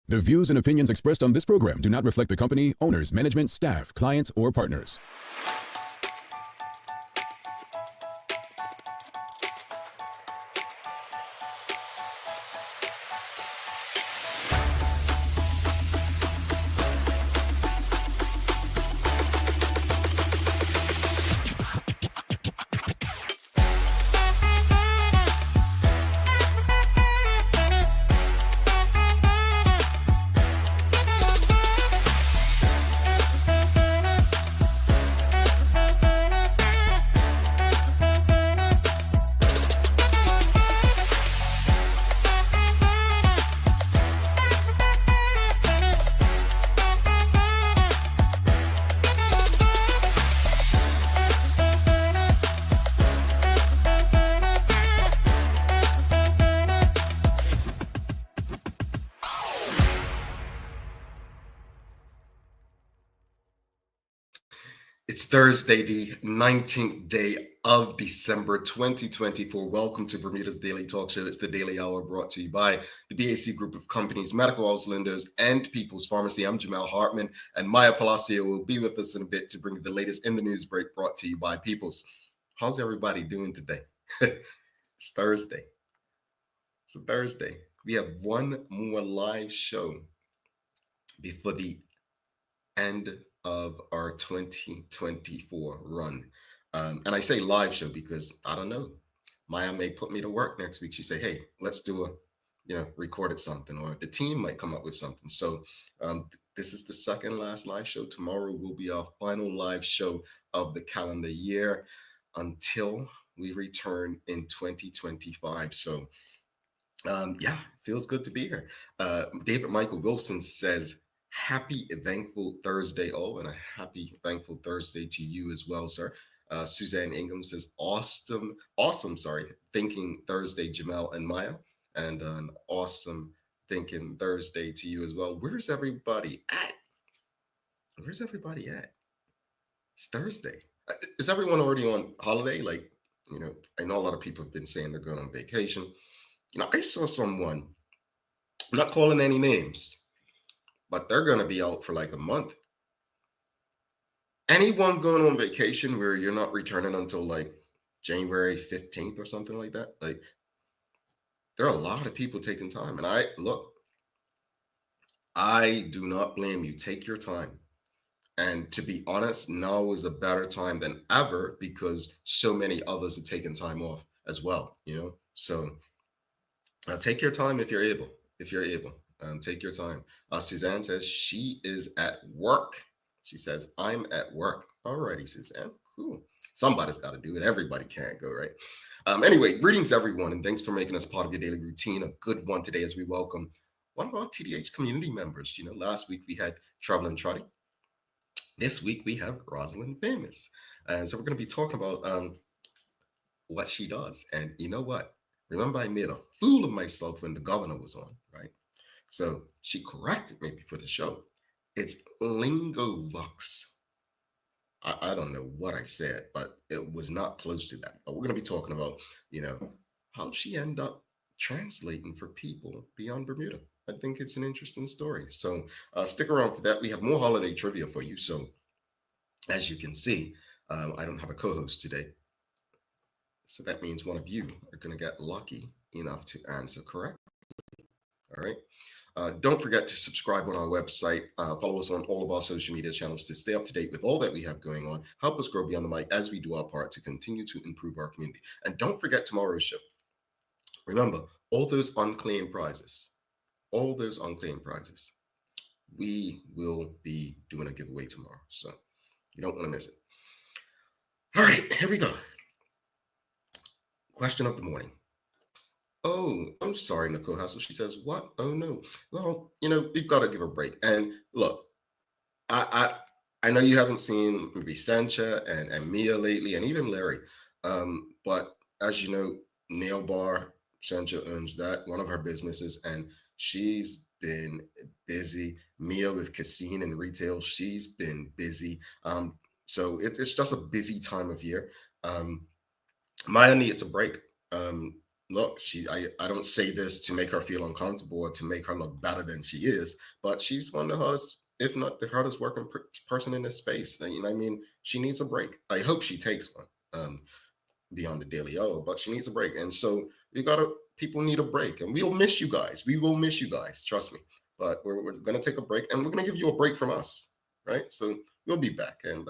The views and opinions expressed on this program do not reflect the company, owners, management, staff, clients, or partners. It's Thursday, the 19th day of December 2024. Welcome to Bermuda's Daily Talk Show. It's the Daily Hour brought to you by the BAC Group of Companies, Medical House Lenders, and People's Pharmacy. I'm Jamal Hartman, and Maya Palacio will be with us in a bit to bring you the latest in the news break brought to you by People's. How's everybody doing today? It's Thursday. It's a Thursday. We have one more live show before the end of our 2024 run. And I say live show because I don't know. Maya may put me to work next week. She say, hey, let's do recorded something, or the team might come up with something. So this is the second last live show. Tomorrow will be our final live show of the calendar year until we return in 2025. So feels good to be here. David Michael Wilson says, happy Thankful Thursday. Oh, and a happy Thankful Thursday to you as well, sir. Suzanne Ingham says, awesome, thinking Thursday, Jamel and Maya. And an awesome thinking Thursday to you as well. Where's everybody at? It's Thursday. Is everyone already on holiday? I know a lot of people have been saying they're going on vacation. I saw someone, I'm not calling any names, but they're going to be out for like a month. Anyone going on vacation where you're not returning until like January 15th or something like that? Like, there are a lot of people taking time. And I do not blame you. Take your time. And to be honest, now is a better time than ever because so many others are taking time off as well, So take your time if you're able. Take your time. Suzanne says she is at work. She says, I'm at work. Alrighty, Suzanne. Cool. Somebody's got to do it. Everybody can't go, right? Anyway, greetings, everyone, and thanks for making us part of your daily routine. A good one today as we welcome one of our TDH community members. Last week we had Trouble and Trotty. This week we have Roslyn Famous. And so we're going to be talking about what she does. And you know what? Remember, I made a fool of myself when the governor was on, right? So she corrected me before the show. It's Lingovox. I don't know what I said, but it was not close to that. But we're going to be talking about, how she ended up translating for people beyond Bermuda. I think it's an interesting story. So stick around for that. We have more holiday trivia for you. So as you can see, I don't have a co-host today. So that means one of you are going to get lucky enough to answer correctly. All right. Don't forget to subscribe on our website. Follow us on all of our social media channels to stay up to date with all that we have going on. Help us grow beyond the mic as we do our part to continue to improve our community. And don't forget tomorrow's show. Remember, all those unclaimed prizes, we will be doing a giveaway tomorrow. So you don't want to miss it. All right, here we go. Question of the morning. Oh, I'm sorry, Nicole Hassel. She says, what? Oh, no. Well, we've got to give a break. And look, I know you haven't seen maybe Sancha and Mia lately, and even Larry. But as you know, Nail Bar, Sancha owns that, one of her businesses, and she's been busy. Mia with casino and retail, she's been busy. So it's just a busy time of year. Maya needs a break. look, I don't say this to make her feel uncomfortable or to make her look better than she is, but she's one of the hardest, if not the hardest working person in this space. You know what I mean? She needs a break. I hope she takes one. Beyond the daily hour, but she needs a break. And so people need a break. And we'll miss you guys. We will miss you guys. Trust me. But we're going to take a break and we're going to give you a break from us. Right. So we'll be back. And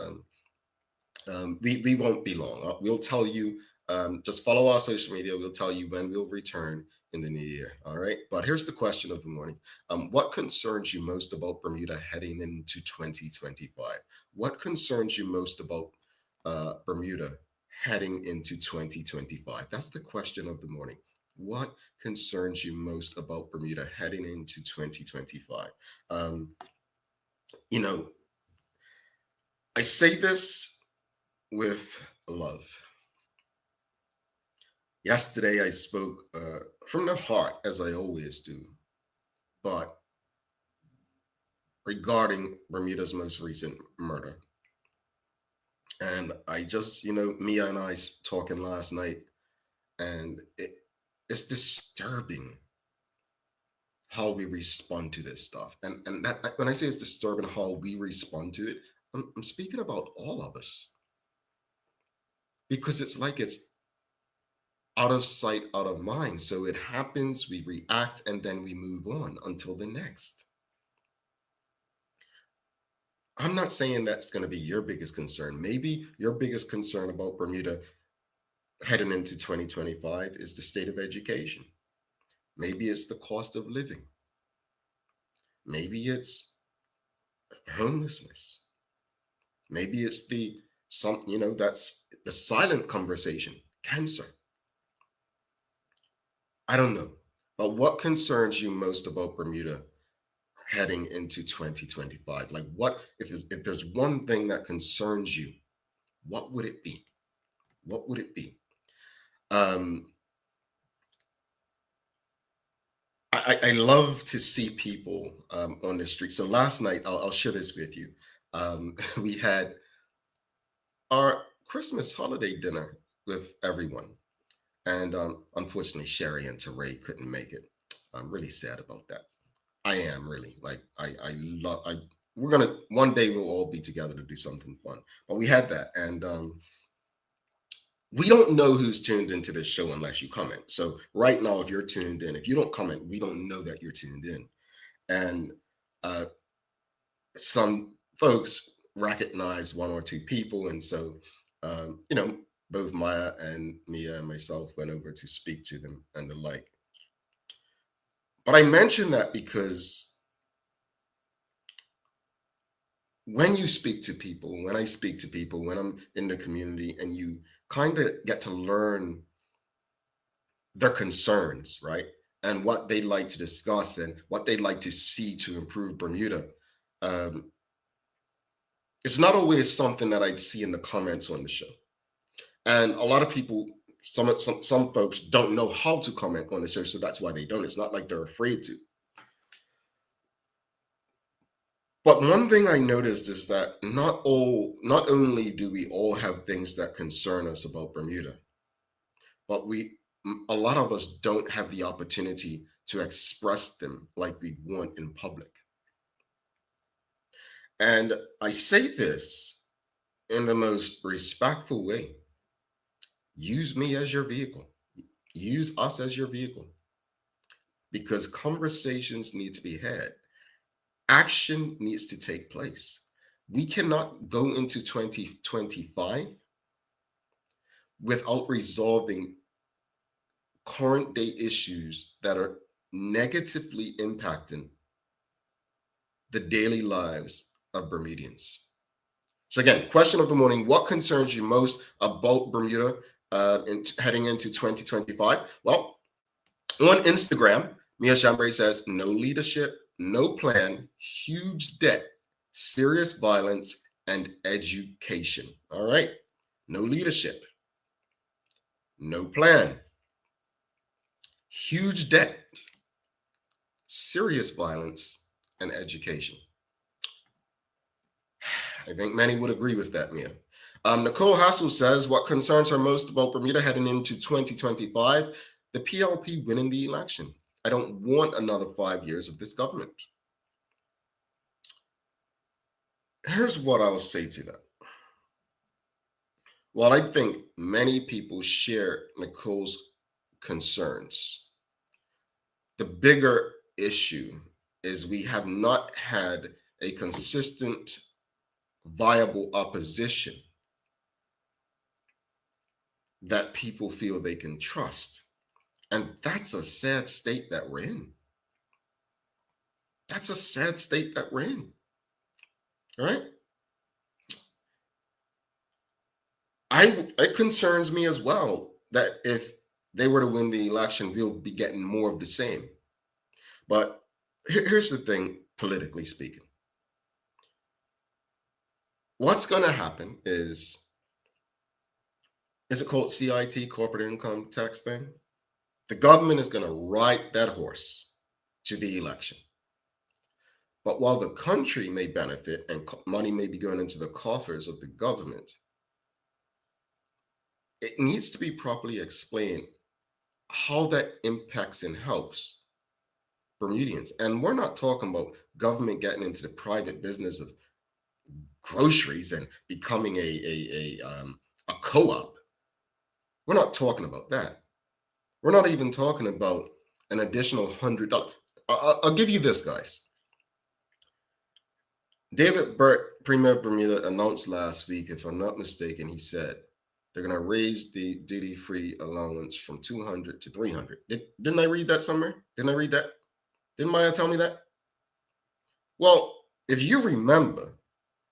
we won't be long. We'll tell you, just follow our social media. We'll tell you when we'll return in the new year. All right. But here's the question of the morning. What concerns you most about Bermuda heading into 2025? What concerns you most about Bermuda heading into 2025? That's the question of the morning. What concerns you most about Bermuda heading into 2025? You know, I say this with love. Yesterday, I spoke from the heart, as I always do, but regarding Bermuda's most recent murder. And I just, Mia and I talking last night, and it's disturbing how we respond to this stuff. And that when I say it's disturbing how we respond to it, I'm speaking about all of us. Because it's like it's out of sight, out of mind. So it happens, we react, and then we move on until the next. I'm not saying that's going to be your biggest concern. Maybe your biggest concern about Bermuda heading into 2025 is the state of education. Maybe it's the cost of living. Maybe it's homelessness. Maybe it's that's the silent conversation, cancer. I don't know. But what concerns you most about Bermuda heading into 2025? Like, what if there's one thing that concerns you, what would it be? What would it be? I love to see people on the street. So last night, I'll share this with you. We had our Christmas holiday dinner with everyone. And unfortunately, Sherry and Teray couldn't make it. I'm really sad about that. I am really like we're gonna one day we'll all be together to do something fun. But we had that, and we don't know who's tuned into this show unless you comment. So right now, if you're tuned in, if you don't comment, we don't know that you're tuned in. And some folks recognize one or two people, and so both Maya and Mia and myself went over to speak to them and the like. But I mention that because when you speak to people, when I speak to people, when I'm in the community, and you kind of get to learn their concerns, right? And what they like to discuss and what they like to see to improve Bermuda. It's not always something that I'd see in the comments on the show. And a lot of people, some folks don't know how to comment on the show, so that's why they don't. It's not like they're afraid to. But one thing I noticed is that not only do we all have things that concern us about Bermuda, but a lot of us don't have the opportunity to express them like we want in public. And I say this in the most respectful way. Use me as your vehicle. Use us as your vehicle. Because conversations need to be had. Action needs to take place. We cannot go into 2025 without resolving current day issues that are negatively impacting the daily lives of Bermudians. So again, question of the morning: what concerns you most about Bermuda heading into 2025? Well, on Instagram, Mia Chambray says, no leadership, no plan, huge debt, serious violence, and education. All right. No leadership, no plan, huge debt, serious violence, and education. I think many would agree with that, Mia. Nicole Hassel says, what concerns her most about Bermuda heading into 2025? the PLP winning the election. I don't want another 5 years of this government. Here's what I'll say to that. While I think many people share Nicole's concerns, the bigger issue is we have not had a consistent, viable opposition that people feel they can trust. And that's a sad state that we're in. That's a sad state that we're in. All right? It concerns me as well that if they were to win the election, we'll be getting more of the same. But here's the thing, politically speaking. What's going to happen is it called CIT, corporate income tax thing? The government is going to ride that horse to the election. But while the country may benefit and money may be going into the coffers of the government, it needs to be properly explained how that impacts and helps Bermudians. And we're not talking about government getting into the private business of groceries and becoming a co-op. We're not talking about that. We're not even talking about an additional $100. I'll give you this, guys. David Burt, Premier of Bermuda, announced last week, if I'm not mistaken, he said they're going to raise the duty-free allowance from $200 to $300. Didn't I read that somewhere? Didn't I read that? Didn't Maya tell me that? Well, if you remember,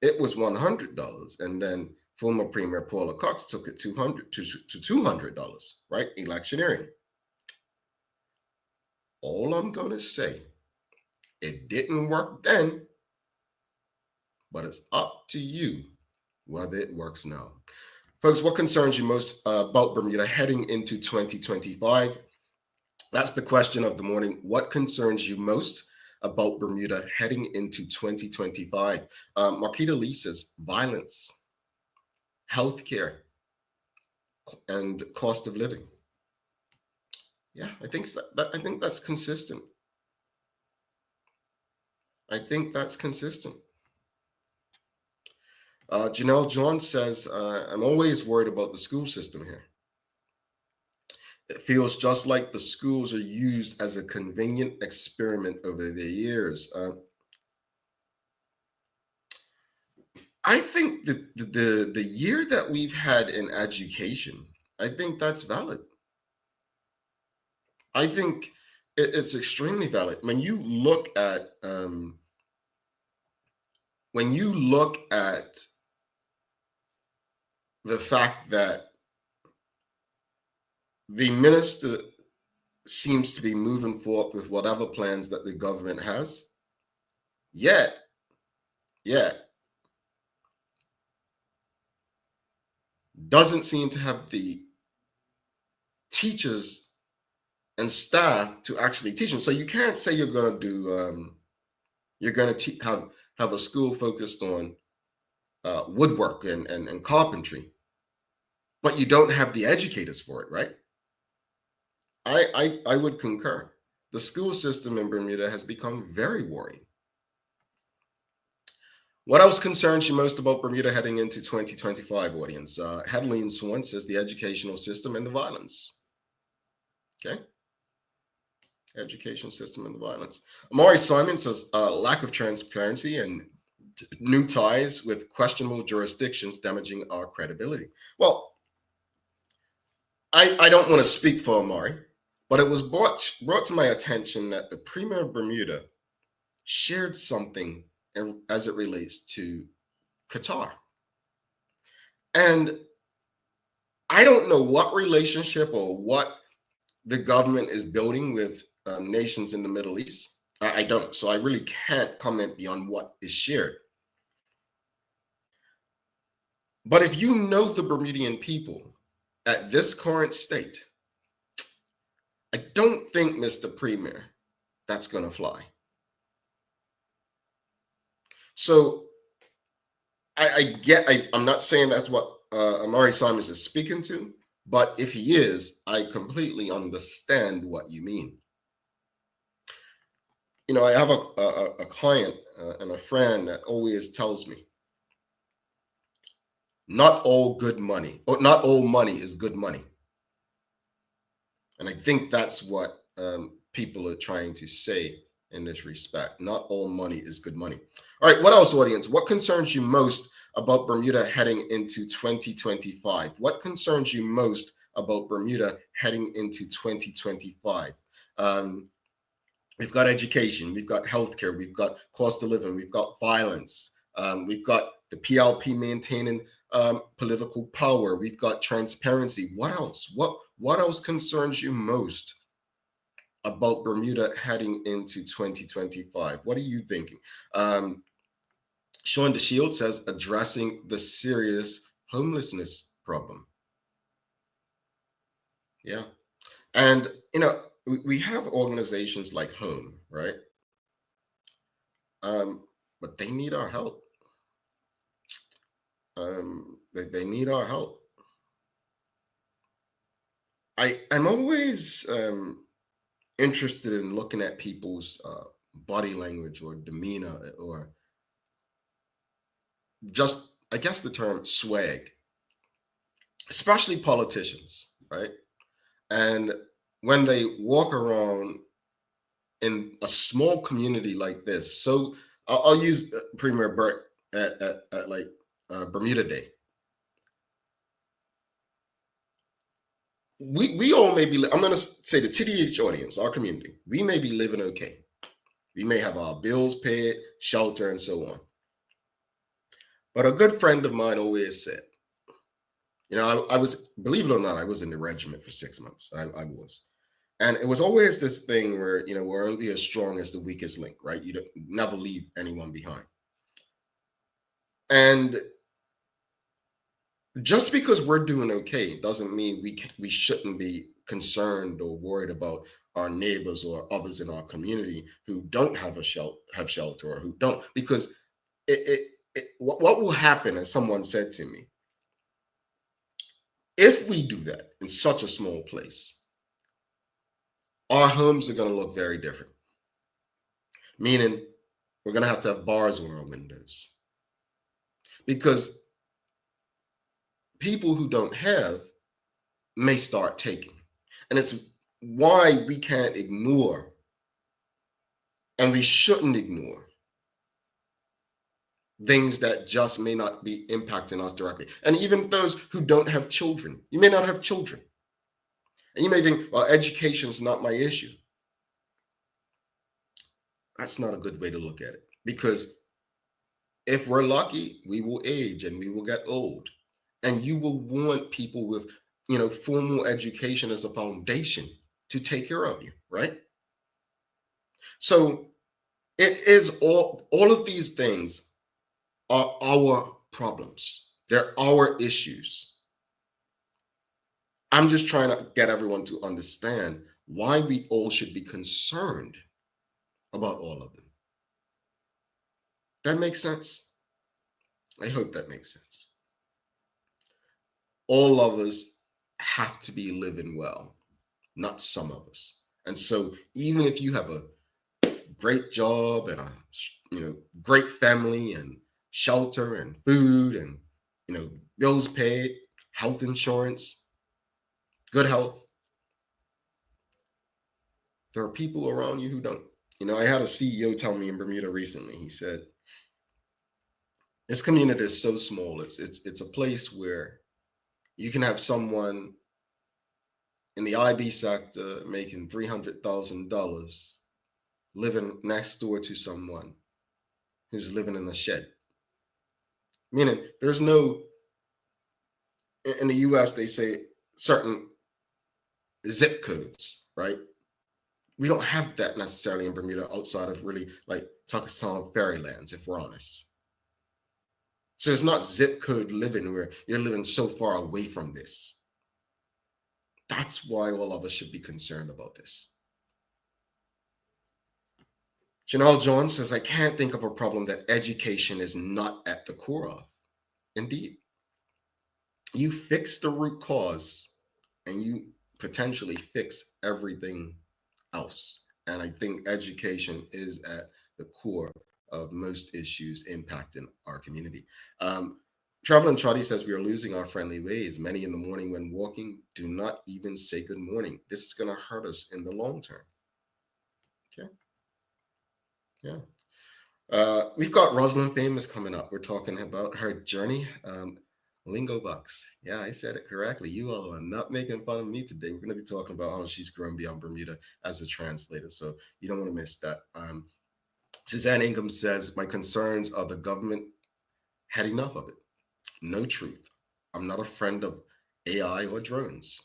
it was $100, and then former Premier Paula Cox took it to $200, right? Electioneering. All I'm going to say, it didn't work then, but it's up to you whether it works now. Folks, what concerns you most about Bermuda heading into 2025? That's the question of the morning. What concerns you most about Bermuda heading into 2025? Marquita Lee says violence, healthcare, and cost of living. Yeah, I think that's consistent. I think that's consistent. Janelle John says, I'm always worried about the school system here. It feels just like the schools are used as a convenient experiment over the years. I think that the year that we've had in education, I think that's valid. I think it's extremely valid. When you look at the fact that the minister seems to be moving forward with whatever plans that the government has, yet doesn't seem to have the teachers and staff to actually teach them. So you can't say you're going to do have a school focused on woodwork and carpentry, but you don't have the educators for it, right? I would concur. The school system in Bermuda has become very worrying. What else concerns you most about Bermuda heading into 2025, audience? Headline Swan says the educational system and the violence. Okay. Education system and the violence. Amari Simon says lack of transparency and new ties with questionable jurisdictions damaging our credibility. Well, I don't want to speak for Amari, but it was brought to my attention that the Premier of Bermuda shared something as it relates to Qatar. And I don't know what relationship or what the government is building with nations in the Middle East. I don't. So I really can't comment beyond what is shared. But if you know the Bermudian people at this current state, I don't think, Mr. Premier, that's going to fly. So I'm not saying that's what Amari Simons is speaking to, But if he is, I completely understand what you mean. I have a client and a friend that always tells me, not all good money, or not all money is good money. And I think that's what people are trying to say in this respect. Not all money is good money. All right, what else, audience? What concerns you most about Bermuda heading into 2025? What concerns you most about Bermuda heading into 2025? We've got education, we've got healthcare, we've got cost of living, we've got violence, we've got the PLP maintaining political power, we've got transparency. What else? What else concerns you most about Bermuda heading into 2025? What are you thinking? Sean DeShield says addressing the serious homelessness problem. Yeah. And, we have organizations like Home, right? But they need our help. They need our help. I'm always interested in looking at people's body language or demeanor, or just, I guess the term swag, especially politicians, right? And when they walk around in a small community like this, so I'll use Premier Burt at like Bermuda Day. We all may be, I'm going to say the TDH audience, our community, we may be living okay. We may have our bills paid, shelter, and so on. But a good friend of mine always said, I was, believe it or not, I was in the regiment for 6 months. I was. And it was always this thing where, we're only as strong as the weakest link, right? You never leave anyone behind. And just because we're doing okay doesn't mean we shouldn't be concerned or worried about our neighbors or others in our community who don't have shelter, or who don't, because what will happen, as someone said to me, if we do that in such a small place, our homes are going to look very different. Meaning, we're going to have bars on our windows, because people who don't have may start taking. And it's why we can't ignore, and we shouldn't ignore, things that just may not be impacting us directly. And even those who don't have children, you may not have children. And you may think, well, education is not my issue. That's not a good way to look at it, because if we're lucky, we will age and we will get old. And you will want people with, formal education as a foundation to take care of you, right? So it is all of these things are our problems. They're our issues. I'm just trying to get everyone to understand why we all should be concerned about all of them. That makes sense? I hope that makes sense. All of us have to be living well, not some of us. And so even if you have a great job and a great family and shelter and food and bills paid, health insurance, good health, there are people around you who don't. I had a CEO tell me in Bermuda recently. He said, this community is so small. It's a place where you can have someone in the IB sector making $300,000 living next door to someone who's living in a shed. Meaning there's no, in the US, they say certain zip codes, right? We don't have that necessarily in Bermuda, outside of really like Tuckertown fairylands, if we're honest. So it's not zip code living where you're living so far away from this. That's why all of us should be concerned about this. Janelle Jones says, I can't think of a problem that education is not at the core of. Indeed. You fix the root cause and you potentially fix everything else. And I think education is at the core of most issues impacting our community. Traveling Trotty says we are losing our friendly ways. Many in the morning when walking do not even say good morning. This is going to hurt us in the long term. Okay. Yeah. We've got Roslyn Famous coming up. We're talking about her journey. Lingovox. Yeah, I said it correctly. You all are not making fun of me today. We're going to be talking about how she's grown beyond Bermuda as a translator. So you don't want to miss that. Suzanne Ingham says, my concerns are the government had enough of it. No truth. I'm not a friend of AI or drones.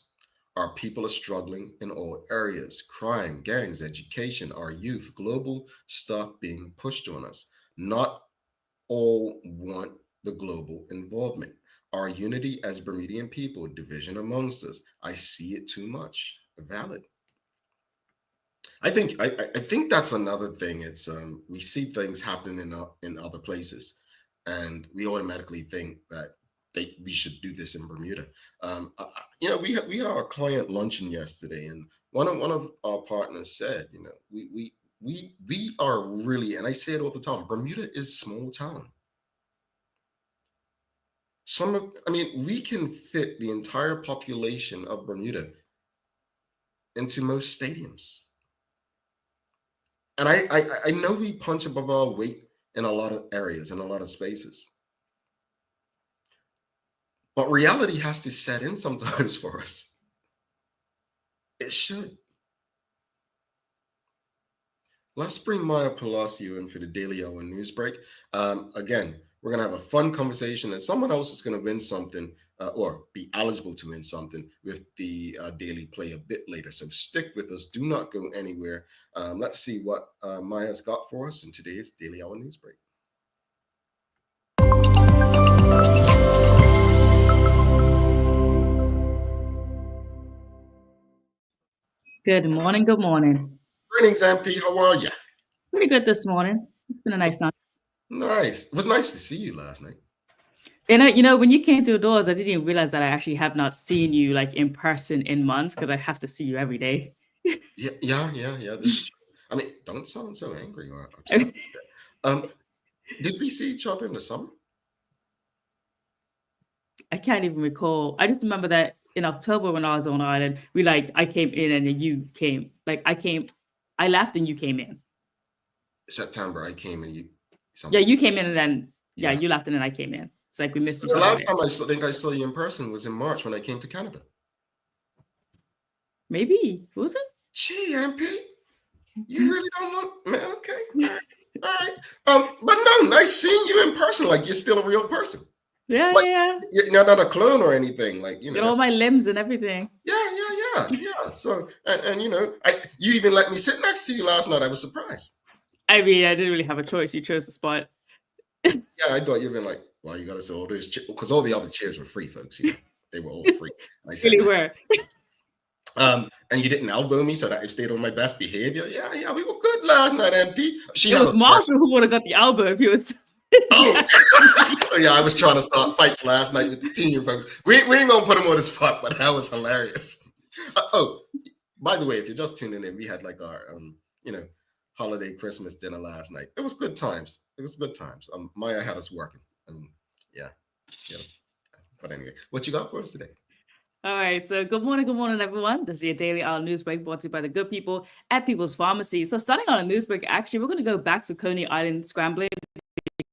Our people are struggling in all areas: crime, gangs, education, our youth, global stuff being pushed on us. Not all want the global involvement. Our unity as Bermudian people, division amongst us. I see it too much. Valid. I think that's another thing. It's we see things happening in other places, and we automatically think that we should do this in Bermuda. We had our client luncheon yesterday, and one of our partners said, we are really, and I say it all the time, Bermuda is small town. We can fit the entire population of Bermuda into most stadiums. And I know we punch above our weight in a lot of areas, in a lot of spaces. But reality has to set in sometimes for us. It should. Let's bring Maya Palacio in for the Daily Hour News Break. Again, we're going to have a fun conversation, and someone else is going to win something or be eligible to win something with the Daily Play a bit later. So stick with us. Do not go anywhere. Let's see what Maya's got for us in today's Daily Hour News Break. Good morning. Good morning. Greetings, MP. How are you? Pretty good this morning. It's been a nice night. Nice. It was nice to see you last night. And when you came through the doors, I didn't even realize that I actually have not seen you like in person in months, because I have to see you every day. Yeah. This is true. I mean, don't sound so angry or upset. Did we see each other in the summer? I can't even recall. I just remember that in October when I was on island, I came in and then you came. I left and you came in. September, I came and you. Yeah, you came in and then you left and then I came in. It's like we missed each other. The last time I think I saw you in person was in March when I came to Canada. Maybe. Was it? Gee, MP, you really don't want, man. Okay, all right. But no, nice seeing you in person. Like you're still a real person. Yeah. You're not a clone or anything. Like Get all my limbs and everything. Yeah. So and you even let me sit next to you last night. I was surprised. I mean, I didn't really have a choice. You chose the spot. Yeah, I thought you'd been like, well, you got to say all this because all the other chairs were free, folks. They were all free. I said, really were. And you didn't elbow me, so that I stayed on my best behavior. Yeah, we were good last night, MP. It was Marshall who would have got the elbow if he was. Oh, yeah, I was trying to start fights last night with the team, folks. We ain't gonna put him on the spot, but that was hilarious. By the way, if you're just tuning in, we had like our holiday Christmas dinner last night. It was good times. Maya had us working. Yes. But anyway, what you got for us today? All right, so good morning, everyone. This is your Daily Hour News Break brought to you by the good people at People's Pharmacy. So starting on a news break, actually, we're going to go back to Coney Island scrambling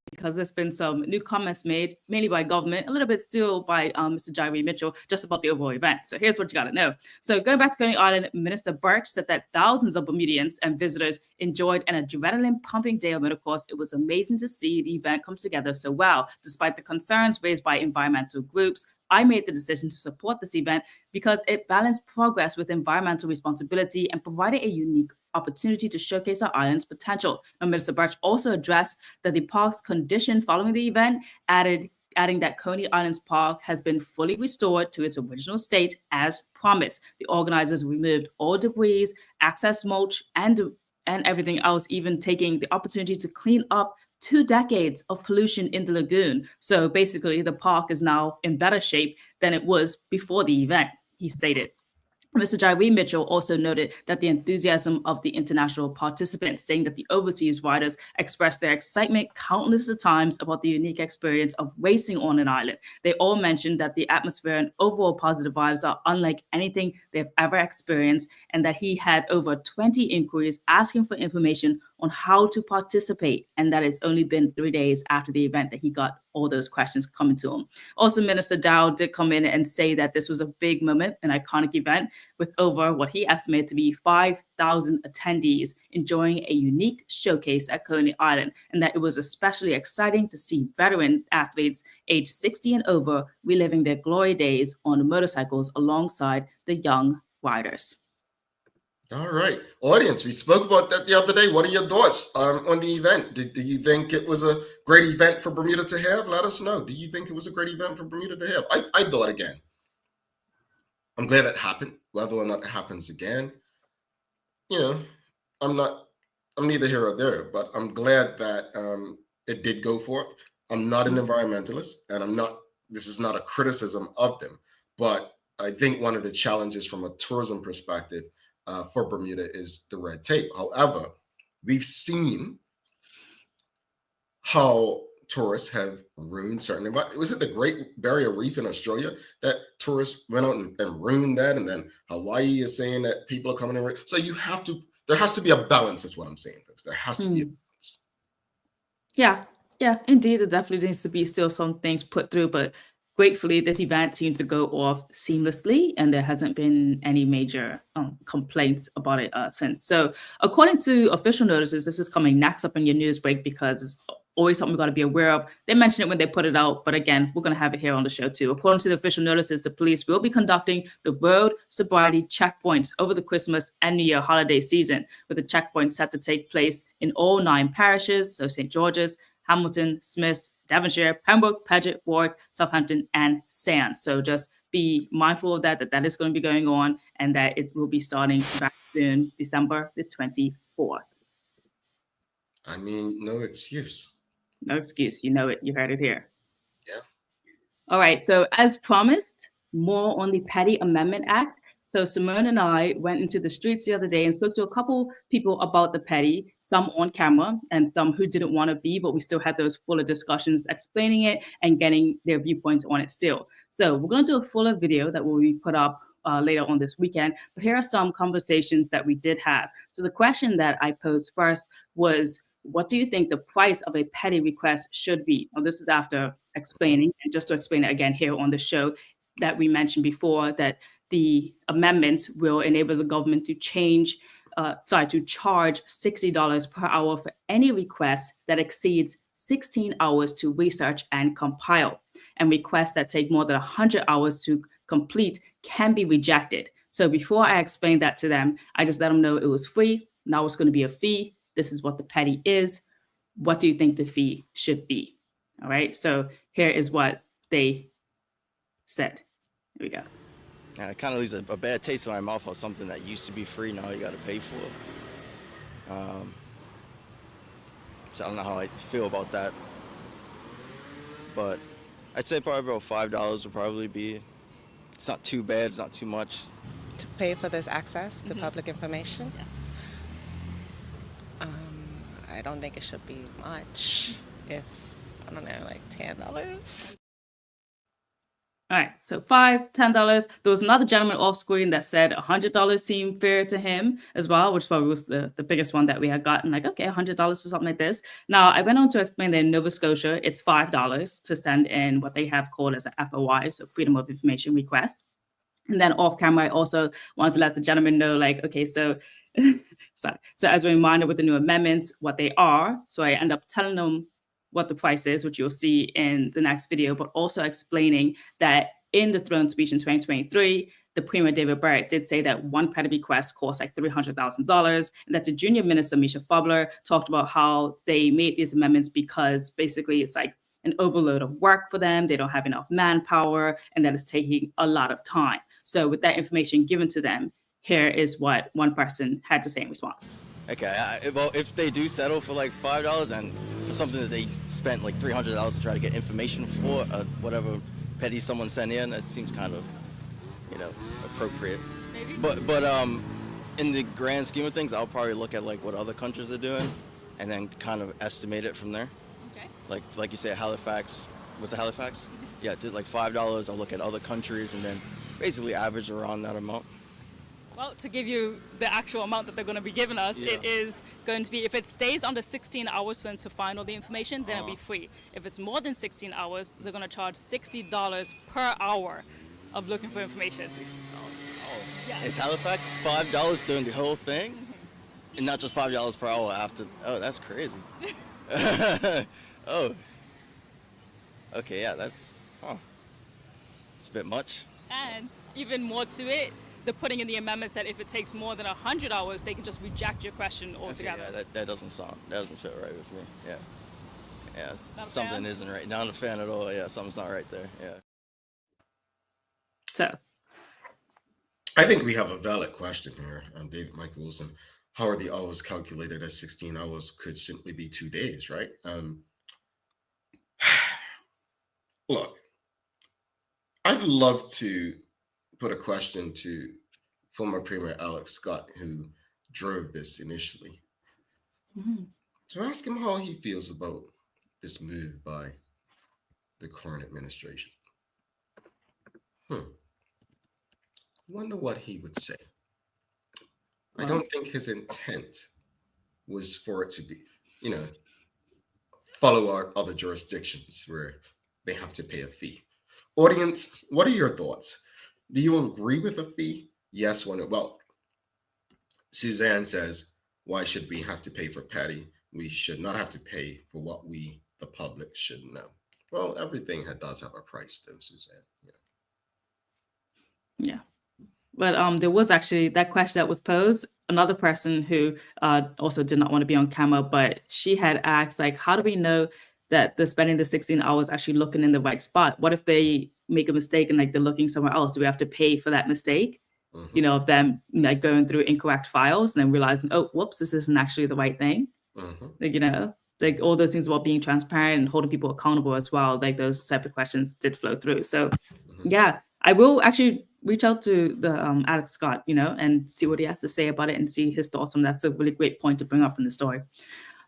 because there's been some new comments made, mainly by government, a little bit still by Mr. Jyree Mitchell, just about the overall event. So here's what you got to know. So going back to Coney Island, Minister Birch said that thousands of Bermudians and visitors enjoyed an adrenaline-pumping day of motocross. It was amazing to see the event come together so well, despite the concerns raised by environmental groups. I made the decision to support this event because it balanced progress with environmental responsibility and provided a unique opportunity to showcase our island's potential. Now, Minister Birch also addressed that the park's condition following the event, adding that Coney Island's park has been fully restored to its original state as promised. The organizers removed all debris, excess mulch, and everything else, even taking the opportunity to clean up 2 decades of pollution in the lagoon. So basically, the park is now in better shape than it was before the event, he stated. Mr. Jaiwe Mitchell also noted that the enthusiasm of the international participants, saying that the overseas riders expressed their excitement countless of times about the unique experience of racing on an island. They all mentioned that the atmosphere and overall positive vibes are unlike anything they've ever experienced, and that he had over 20 inquiries asking for information on how to participate, and that it's only been 3 days after the event that he got all those questions coming to him. Also, Minister Dow did come in and say that this was a big moment, an iconic event, with over what he estimated to be 5,000 attendees enjoying a unique showcase at Coney Island, and that it was especially exciting to see veteran athletes aged 60 and over reliving their glory days on motorcycles alongside the young riders. All right, audience, we spoke about that the other day. What are your thoughts on the event? Do you think it was a great event for Bermuda to have? Let us know. Do you think it was a great event for Bermuda to have? I thought again. I'm glad it happened. Whether or not it happens again, I'm neither here or there, but I'm glad that it did go forth. I'm not an environmentalist, and this is not a criticism of them, but I think one of the challenges from a tourism perspective for Bermuda is the red tape. However, we've seen how tourists have ruined certain environments. Was it the Great Barrier Reef in Australia that tourists went out and ruined that? And then Hawaii is saying that people are coming in. So there has to be a balance, is what I'm saying, folks. There has to be a balance. Yeah, indeed. There definitely needs to be still some things put through, but gratefully, this event seemed to go off seamlessly, and there hasn't been any major complaints about it since. So, according to official notices, this is coming next up in your news break because it's always something we've got to be aware of. They mention it when they put it out, but again, we're going to have it here on the show too. According to the official notices, the police will be conducting the road sobriety checkpoints over the Christmas and New Year holiday season, with the checkpoints set to take place in all 9 parishes, so St. George's, Hamilton, Smiths, Devonshire, Pembroke, Paget, Warwick, Southampton, and Sands. So just be mindful of that is going to be going on, and that it will be starting back in December the 24th. I mean, no excuse. No excuse. You know it. You heard it here. Yeah. All right. So as promised, more on the Petty Amendment Act. So Simone and I went into the streets the other day and spoke to a couple people about the petty, some on camera and some who didn't want to be, but we still had those fuller discussions explaining it and getting their viewpoints on it still. So we're going to do a fuller video that will be put up later on this weekend. But here are some conversations that we did have. So the question that I posed first was, what do you think the price of a petty request should be? Well, this is after explaining, and just to explain it again here on the show, that we mentioned before, that the amendments will enable the government to charge $60 per hour for any request that exceeds 16 hours to research and compile. And requests that take more than 100 hours to complete can be rejected. So before I explained that to them, I just let them know it was free. Now it's going to be a fee. This is what the petty is. What do you think the fee should be? All right. So here is what they said. Here we go. Yeah, it kind of leaves a bad taste in my mouth of something that used to be free, now you got to pay for. So I don't know how I feel about that. But I'd say probably about $5 would probably be, it's not too bad, it's not too much. To pay for this access to public information? Yes. I don't think it should be much. If, I don't know, like $10? All right, so $5, $10. There was another gentleman off screen that said $100 seemed fair to him as well, which probably was the biggest one that we had gotten. Like, okay, $100 for something like this. Now, I went on to explain that in Nova Scotia, it's $5 to send in what they have called as a FOI, so Freedom of Information Request. And then off camera, I also wanted to let the gentleman know, like, okay, so so as a reminder with the new amendments, what they are. So I end up telling them what the price is, which you'll see in the next video, but also explaining that in the throne speech in 2023, the Premier David Barrett did say that one petty request costs like $300,000, and that the junior minister, Misha Fubler, talked about how they made these amendments because basically it's like an overload of work for them. They don't have enough manpower, and that is taking a lot of time. So with that information given to them, here is what one person had to say in response. Okay, well, if they do settle for like $5 and for something that they spent like $300 to try to get information for, whatever petty someone sent in, that seems kind of, appropriate. maybe. But in the grand scheme of things, I'll probably look at like what other countries are doing, and then kind of estimate it from there. Okay. Like you say, Halifax. Was it Halifax? Yeah, it did like $5. I'll look at other countries and then basically average around that amount. Well, to give you the actual amount that they're going to be giving us, Yeah. it is going to be, if it stays under 16 hours for them to find all the information, then it'll be free. If it's more than 16 hours, they're going to charge $60 per hour of looking for information. Yeah. Is Halifax $5 during the whole thing? And not just $5 per hour after? Oh, that's crazy. Oh. Okay, yeah, that's it's a bit much. And even more to it, they're putting in the amendments that if it takes more than 100 hours, they can just reject your question altogether. Okay, yeah, that doesn't fit right with me. Yeah. Yeah, Not a something fan? isn't right. Not a fan at all. Yeah, something's not right there. Yeah. So, I think we have a valid question here, David Michael Wilson. How are the hours calculated as 16 hours could simply be 2 days, right? Look, I'd love to put a question to former Premier Alex Scott, who drove this initially, to ask him how he feels about this move by the current administration. Wonder what he would say. I don't think his intent was for it to be, follow our other jurisdictions where they have to pay a fee. Audience, what are your thoughts? Do you agree with a fee? Yes or no? Well, Suzanne says, why should we have to pay for Patty? We should not have to pay for what we, the public, should know. Well, everything does have a price, though, Suzanne. yeah. But there was actually that question that was posed. Another person who also did not want to be on camera, but she had asked, like, how do we know that they're spending the 16 hours actually looking in the right spot? What if they make a mistake and like they're looking somewhere else? Do we have to pay for that mistake? Of them like going through incorrect files and then realizing, oh, whoops, this isn't actually the right thing. Like all those things about being transparent and holding people accountable as well. Like those type of questions did flow through. So yeah, I will actually reach out to the Alex Scott, and see what he has to say about it and see his thoughts on that. That's a really great point to bring up in the story.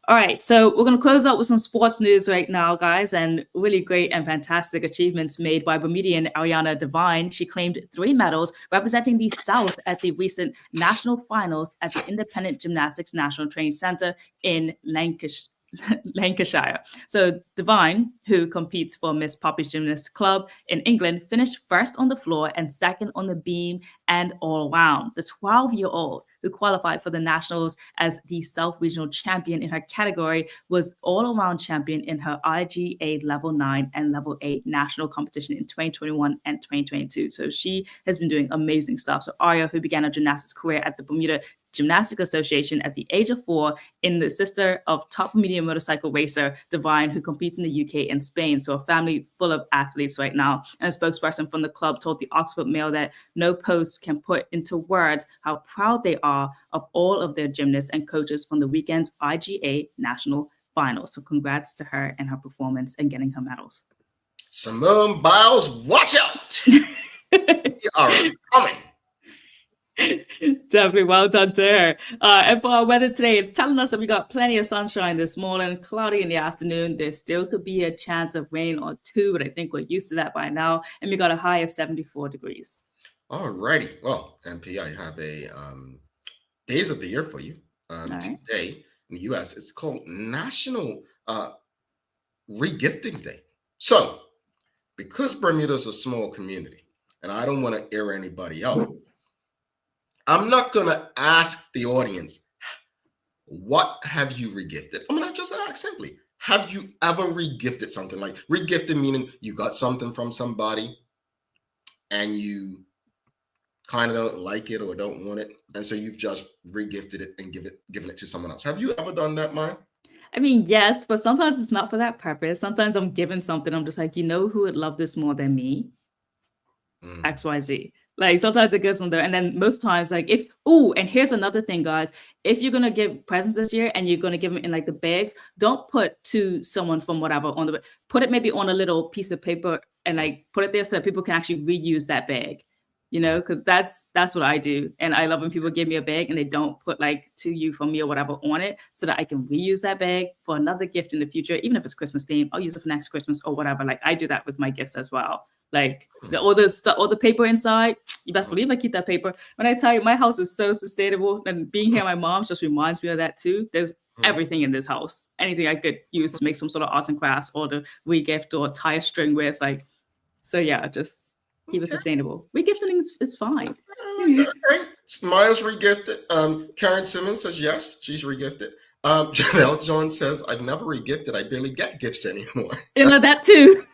All right, so we're going to close out with some sports news right now, guys, and really great and fantastic achievements made by Bermudian Ariana Devine. She claimed 3 medals representing the South at the recent national finals at the Independent Gymnastics National Training Center in Lancashire. So Devine, who competes for Miss Poppy's Gymnast Club in England, finished first on the floor and second on the beam and all around. The 12-year-old who qualified for the nationals as the South Regional champion in her category was all-around champion in her IGA Level 9 and Level 8 national competition in 2021 and 2022. So she has been doing amazing stuff. So Aria, who began her gymnastics career at the Bermuda Gymnastic Association at the age of 4, in the sister of top Bermudian motorcycle racer Devine, who competes in the UK and Spain. So a family full of athletes right now. And a spokesperson from the club told the Oxford Mail that no post can put into words how proud they are of all of their gymnasts and coaches from the weekend's IGA National Finals. So congrats to her and her performance and getting her medals. Simone Biles, watch out! You are coming. Definitely well done to her. And for our weather today, it's telling us that we got plenty of sunshine this morning, cloudy in the afternoon. There still could be a chance of rain or 2, but I think we're used to that by now. And we got a high of 74 degrees. All righty. Well, MP, I have a days of the year for you today in the U.S. It's called National Regifting Day. So, because Bermuda's a small community, and I don't want to air anybody out, I'm not going to ask the audience, what have you regifted? I'm going to just ask simply, have you ever regifted something? Like regifted meaning you got something from somebody and you kind of don't like it or don't want it, and so you've just regifted it and given it to someone else. Have you ever done that, Maya? I mean, yes, but sometimes it's not for that purpose. Sometimes I'm given something, I'm just like, who would love this more than me? XYZ. Like sometimes it goes on there, and then most times, like and here's another thing, guys. If you're gonna give presents this year and you're gonna give them in like the bags, don't put to someone from whatever on put it maybe on a little piece of paper and like put it there so that people can actually reuse that bag. you know, because that's what I do. And I love when people give me a bag and they don't put like to you from me or whatever on it, so that I can reuse that bag for another gift in the future. Even if it's Christmas themed, I'll use it for next Christmas or whatever. Like I do that with my gifts as well. Like all the paper inside, you best believe I keep that paper. When I tell you my house is so sustainable, and being here at my mom's just reminds me of that too. There's everything in this house. Anything I could use to make some sort of arts and crafts or to re-gift or tie a string with. Like, so yeah, just keep it sustainable. Regifting is fine. Okay. Maya's regifted. Karen Simmons says yes, she's regifted. Janelle John says, I've never regifted. I barely get gifts anymore. You know, that too.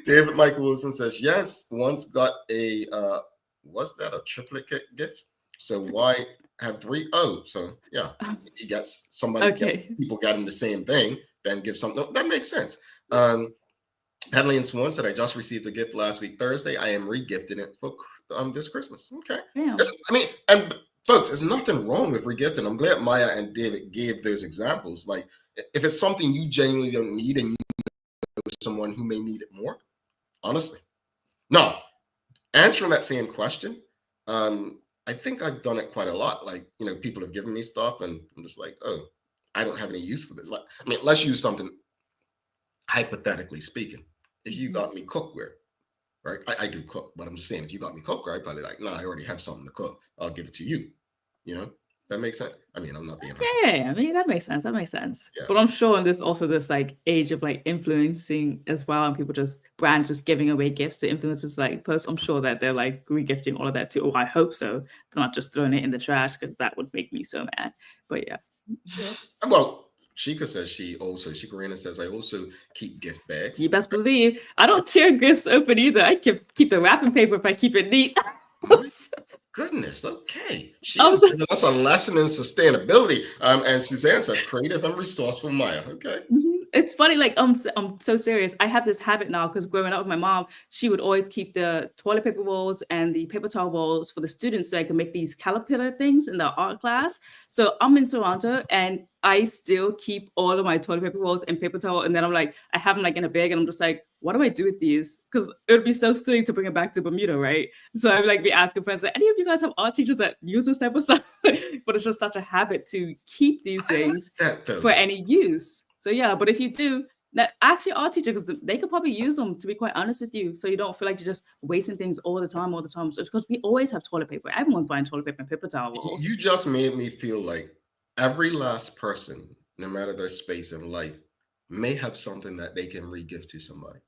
David Michael Wilson says, yes, once got a, was that a triplicate gift? So why have three? Oh, so yeah, he gets somebody, people got him the same thing, then give something. That makes sense. Hadley and Swan said, I just received a gift last week, Thursday. I am regifting it for this Christmas. Okay. Yeah. I mean, and folks, there's nothing wrong with regifting. I'm glad Maya and David gave those examples. Like, if it's something you genuinely don't need and you know someone who may need it more, honestly. Now, answering that same question, I think I've done it quite a lot. Like, you know, people have given me stuff and I'm just like, oh, I don't have any use for this. Like, I mean, let's use something hypothetically speaking. If you got me cookware, right? I do cook, but I'm just saying, if you got me cookware, I'd probably like, no, I already have something to cook. I'll give it to you. You know, that makes sense. I mean, I'm not being I mean, that makes sense. That makes sense. Yeah. But I'm sure in this also this like age of like influencing as well, and people brands just giving away gifts to influencers like posts. I'm sure that they're like regifting all of that too. Oh, I hope so. They're not just throwing it in the trash, because that would make me so mad. But yeah. Well, Shika says Shikarina says, I also keep gift bags. You best believe I don't tear gifts open either. I keep the wrapping paper if I keep it neat. Goodness, okay. She's giving us a lesson in sustainability. And Suzanne says, creative and resourceful Maya. Okay. It's funny, like I'm so serious. I have this habit now because growing up with my mom, she would always keep the toilet paper rolls and the paper towel rolls for the students so I can make these caterpillar things in the art class. So I'm in Toronto and I still keep all of my toilet paper rolls and paper towel, and then I'm like, I have them like in a bag, and I'm just like, what do I do with these? Because it would be so silly to bring it back to Bermuda, right? So I'd like be asking friends, like, any of you guys have art teachers that use this type of stuff? But it's just such a habit to keep these things for any use. So yeah, but if you do, actually art teachers, they could probably use them, to be quite honest with you, so you don't feel like you're just wasting things all the time. So it's because we always have toilet paper. Everyone's buying toilet paper and paper towel rolls. You just made me feel like every last person, no matter their space in life, may have something that they can re-gift to somebody.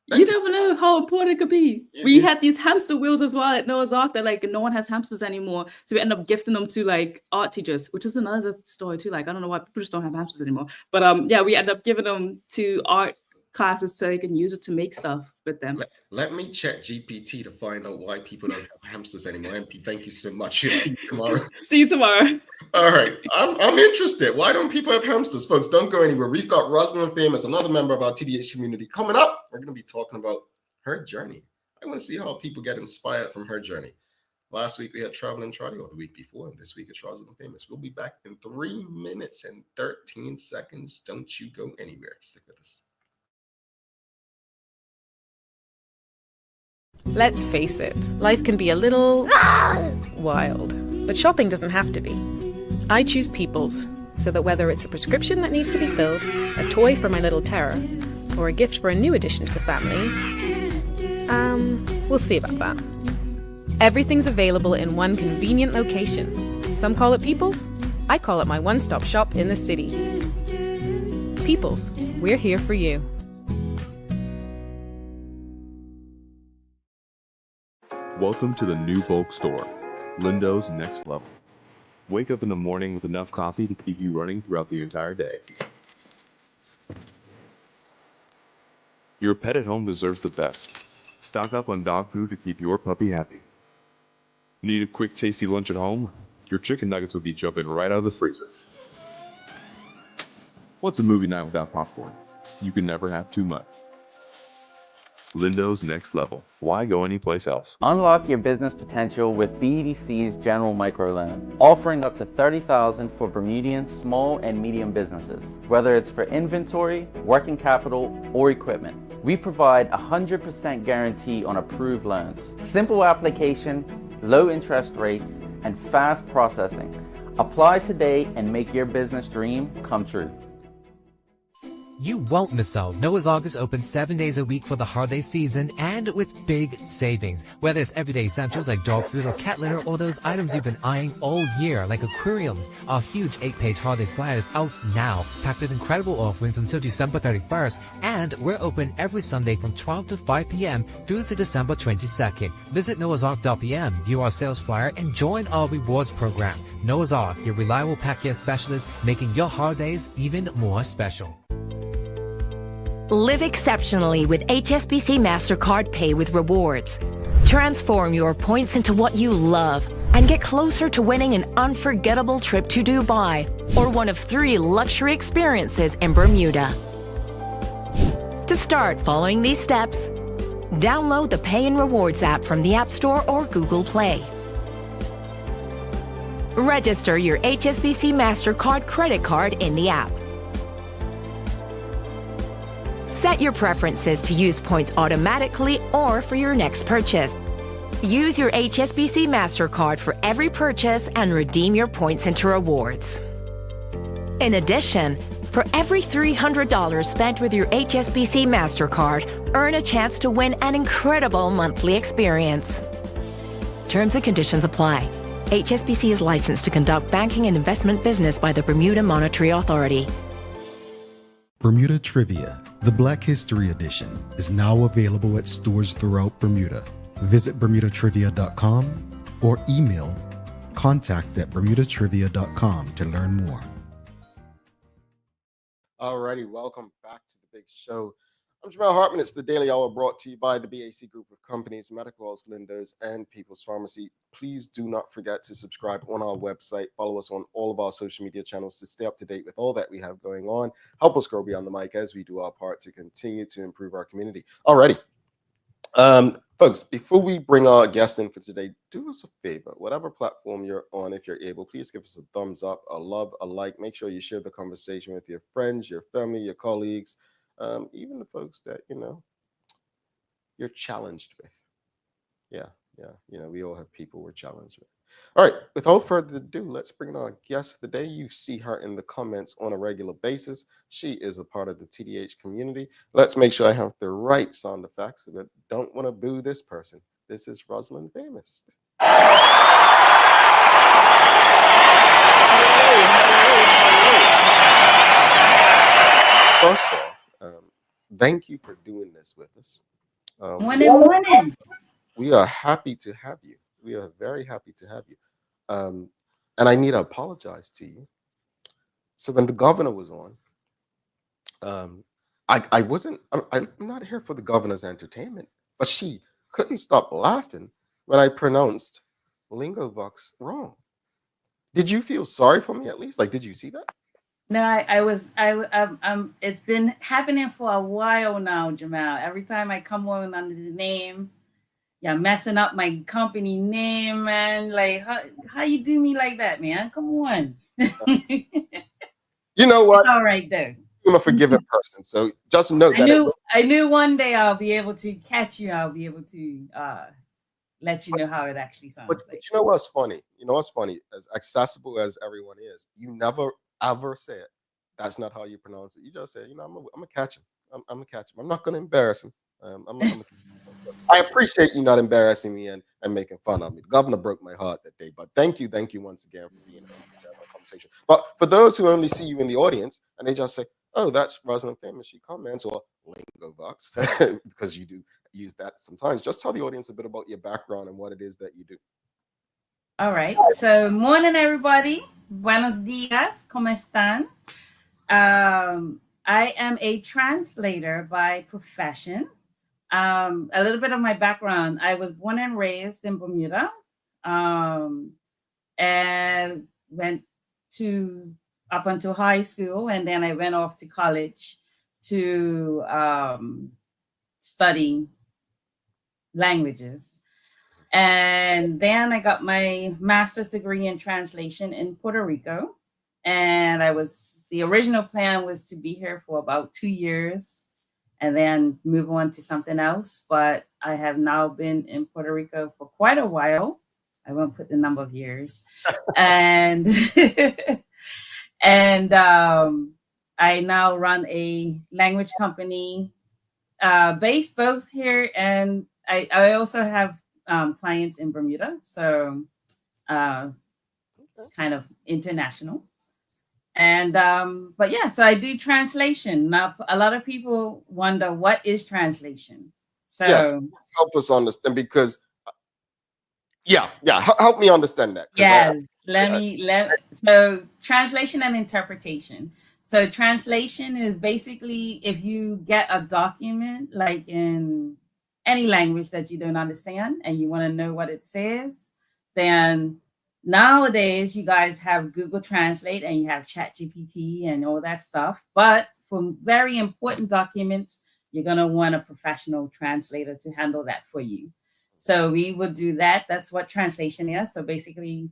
You never know how important it could be. We had these hamster wheels as well at Noah's Ark that like no one has hamsters anymore. So we end up gifting them to like art teachers, which is another story too. Like, I don't know why people just don't have hamsters anymore. But yeah, we end up giving them to art classes so they can use it to make stuff with them. Let me check GPT to find out why people don't have hamsters anymore. MP, thank you so much. See you tomorrow. See you tomorrow. All right. I'm interested. Why don't people have hamsters? Folks, don't go anywhere. We've got Roslyn Famous, another member of our TDH community, coming up. We're going to be talking about her journey. I want to see how people get inspired from her journey. Last week we had Traveling Trotty, or the week before, and this week it's Roslyn Famous. We'll be back in 3 minutes and 13 seconds. Don't you go anywhere. Stick with us. Let's face it, life can be a little wild, but shopping doesn't have to be. I choose People's, so that whether it's a prescription that needs to be filled, a toy for my little terror, or a gift for a new addition to the family, we'll see about that. Everything's available in one convenient location. Some call it People's, I call it my one-stop shop in the city. People's, we're here for you. Welcome to the new bulk store, Lindo's Next Level. Wake up in the morning with enough coffee to keep you running throughout the entire day. Your pet at home deserves the best. Stock up on dog food to keep your puppy happy. Need a quick tasty lunch at home? Your chicken nuggets will be jumping right out of the freezer. What's a movie night without popcorn? You can never have too much. Lindo's Next Level. Why go anyplace else? Unlock your business potential with BDC's General Microloan, offering up to $30,000 for Bermudian small and medium businesses, whether it's for inventory, working capital, or equipment. We provide 100% guarantee on approved loans. Simple application, low interest rates, and fast processing. Apply today and make your business dream come true. You won't miss out. Noah's Ark is open 7 days a week for the holiday season and with big savings. Whether it's everyday essentials like dog food or cat litter, or those items you've been eyeing all year like aquariums, our huge 8-page holiday flyer is out now, packed with incredible offerings until December 31st. And we're open every Sunday from 12 to 5 p.m. through to December 22nd. Visit noahsark.pm, view our sales flyer, and join our rewards program. Noah's Ark, your reliable pack care specialist, making your holidays even more special. Live exceptionally with HSBC MasterCard Pay with Rewards. Transform your points into what you love and get closer to winning an unforgettable trip to Dubai or one of 3 luxury experiences in Bermuda. To start following these steps, download the Pay and Rewards app from the App Store or Google Play. Register your HSBC MasterCard credit card in the app. Set your preferences to use points automatically or for your next purchase. Use your HSBC MasterCard for every purchase and redeem your points into rewards. In addition, for every $300 spent with your HSBC MasterCard, earn a chance to win an incredible monthly experience. Terms and conditions apply. HSBC is licensed to conduct banking and investment business by the Bermuda Monetary Authority. Bermuda Trivia, the Black History Edition, is now available at stores throughout Bermuda. Visit bermudatrivia.com or email contact@bermudatrivia.com to learn more. Alrighty, welcome back to the big show. I'm Jamal Hartman. It's the Daily Hour brought to you by the BAC Group of Companies, Medicals, Lindos, and People's Pharmacy. Please do not forget to subscribe on our website. Follow us on all of our social media channels to stay up to date with all that we have going on. Help us grow beyond the mic as we do our part to continue to improve our community. Alrighty. Folks, before we bring our guest in for today, do us a favor. Whatever platform you're on, if you're able, please give us a thumbs up, a love, a like. Make sure you share the conversation with your friends, your family, your colleagues, even the folks that, you're challenged with. Yeah. We all have people we're challenged with. All right, without further ado, let's bring in our guest for the day. You see her in the comments on a regular basis. She is a part of the TDH community. Let's make sure I have the right sound effects, but don't want to boo this person. This is Roslyn Famous. First off, thank you for doing this with us. Morning. We are happy to have you. We are very happy to have you. And I need to apologize to you. So when the governor was on, I'm not here for the governor's entertainment, but she couldn't stop laughing when I pronounced Lingovox wrong. Did you feel sorry for me at least? Like, did you see that? No, it's been happening for a while now, Jamal. Every time I come on under the name, you're messing up my company name, man. Like, how you do me like that, man? Come on. You know what? It's all right, though. I'm a forgiving person, so just know that. I knew one day I'll be able to catch you. I'll be able to let you know how it actually sounds. But you know what's funny? As accessible as everyone is, you never ever say it. That's not how you pronounce it. You just say, I'm gonna catch him. I'm gonna catch him. I'm not gonna embarrass him. I appreciate you not embarrassing me and making fun of me. The governor broke my heart that day, but thank you once again for being able to have a conversation. But for those who only see you in the audience and they just say, "Oh, that's Roslyn Famous," she comments, or Lingovox, because you do use that sometimes. Just tell the audience a bit about your background and what it is that you do. All right. So, morning, everybody. Buenos dias. ¿Cómo están? I am a translator by profession. A little bit of my background. I was born and raised in Bermuda, and went up until high school, and then I went off to college to study languages. And then I got my master's degree in translation in Puerto Rico. And the original plan was to be here for about 2 years and then move on to something else. But I have now been in Puerto Rico for quite a while. I won't put the number of years. And and I now run a language company based both here, and I also have clients in Bermuda. So it's kind of international. And but yeah, so I do translation. Now a lot of people wonder, what is translation? So Yes, help us understand, because help me understand that. Yes, so translation and interpretation. So translation is basically if you get a document like in any language that you don't understand and you want to know what it says, then nowadays you guys have Google Translate and you have ChatGPT and all that stuff. But for very important documents, you're going to want a professional translator to handle that for you. So we would do that. That's what translation is. So basically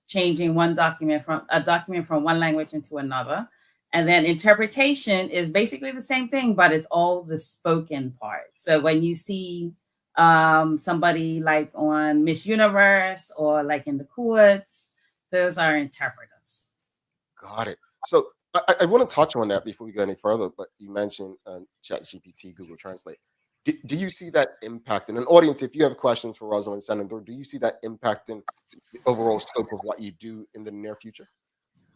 changing one document from one language into another. And then interpretation is basically the same thing, but it's all the spoken part. So when you see somebody like on Miss Universe or like in the courts, those are interpreters. Got it. So I want to touch on that before we go any further, but you mentioned ChatGPT, Google Translate. Do you see that impacting an audience? If you have questions for Roslyn, send them through. Do you see that impacting the overall scope of what you do in the near future?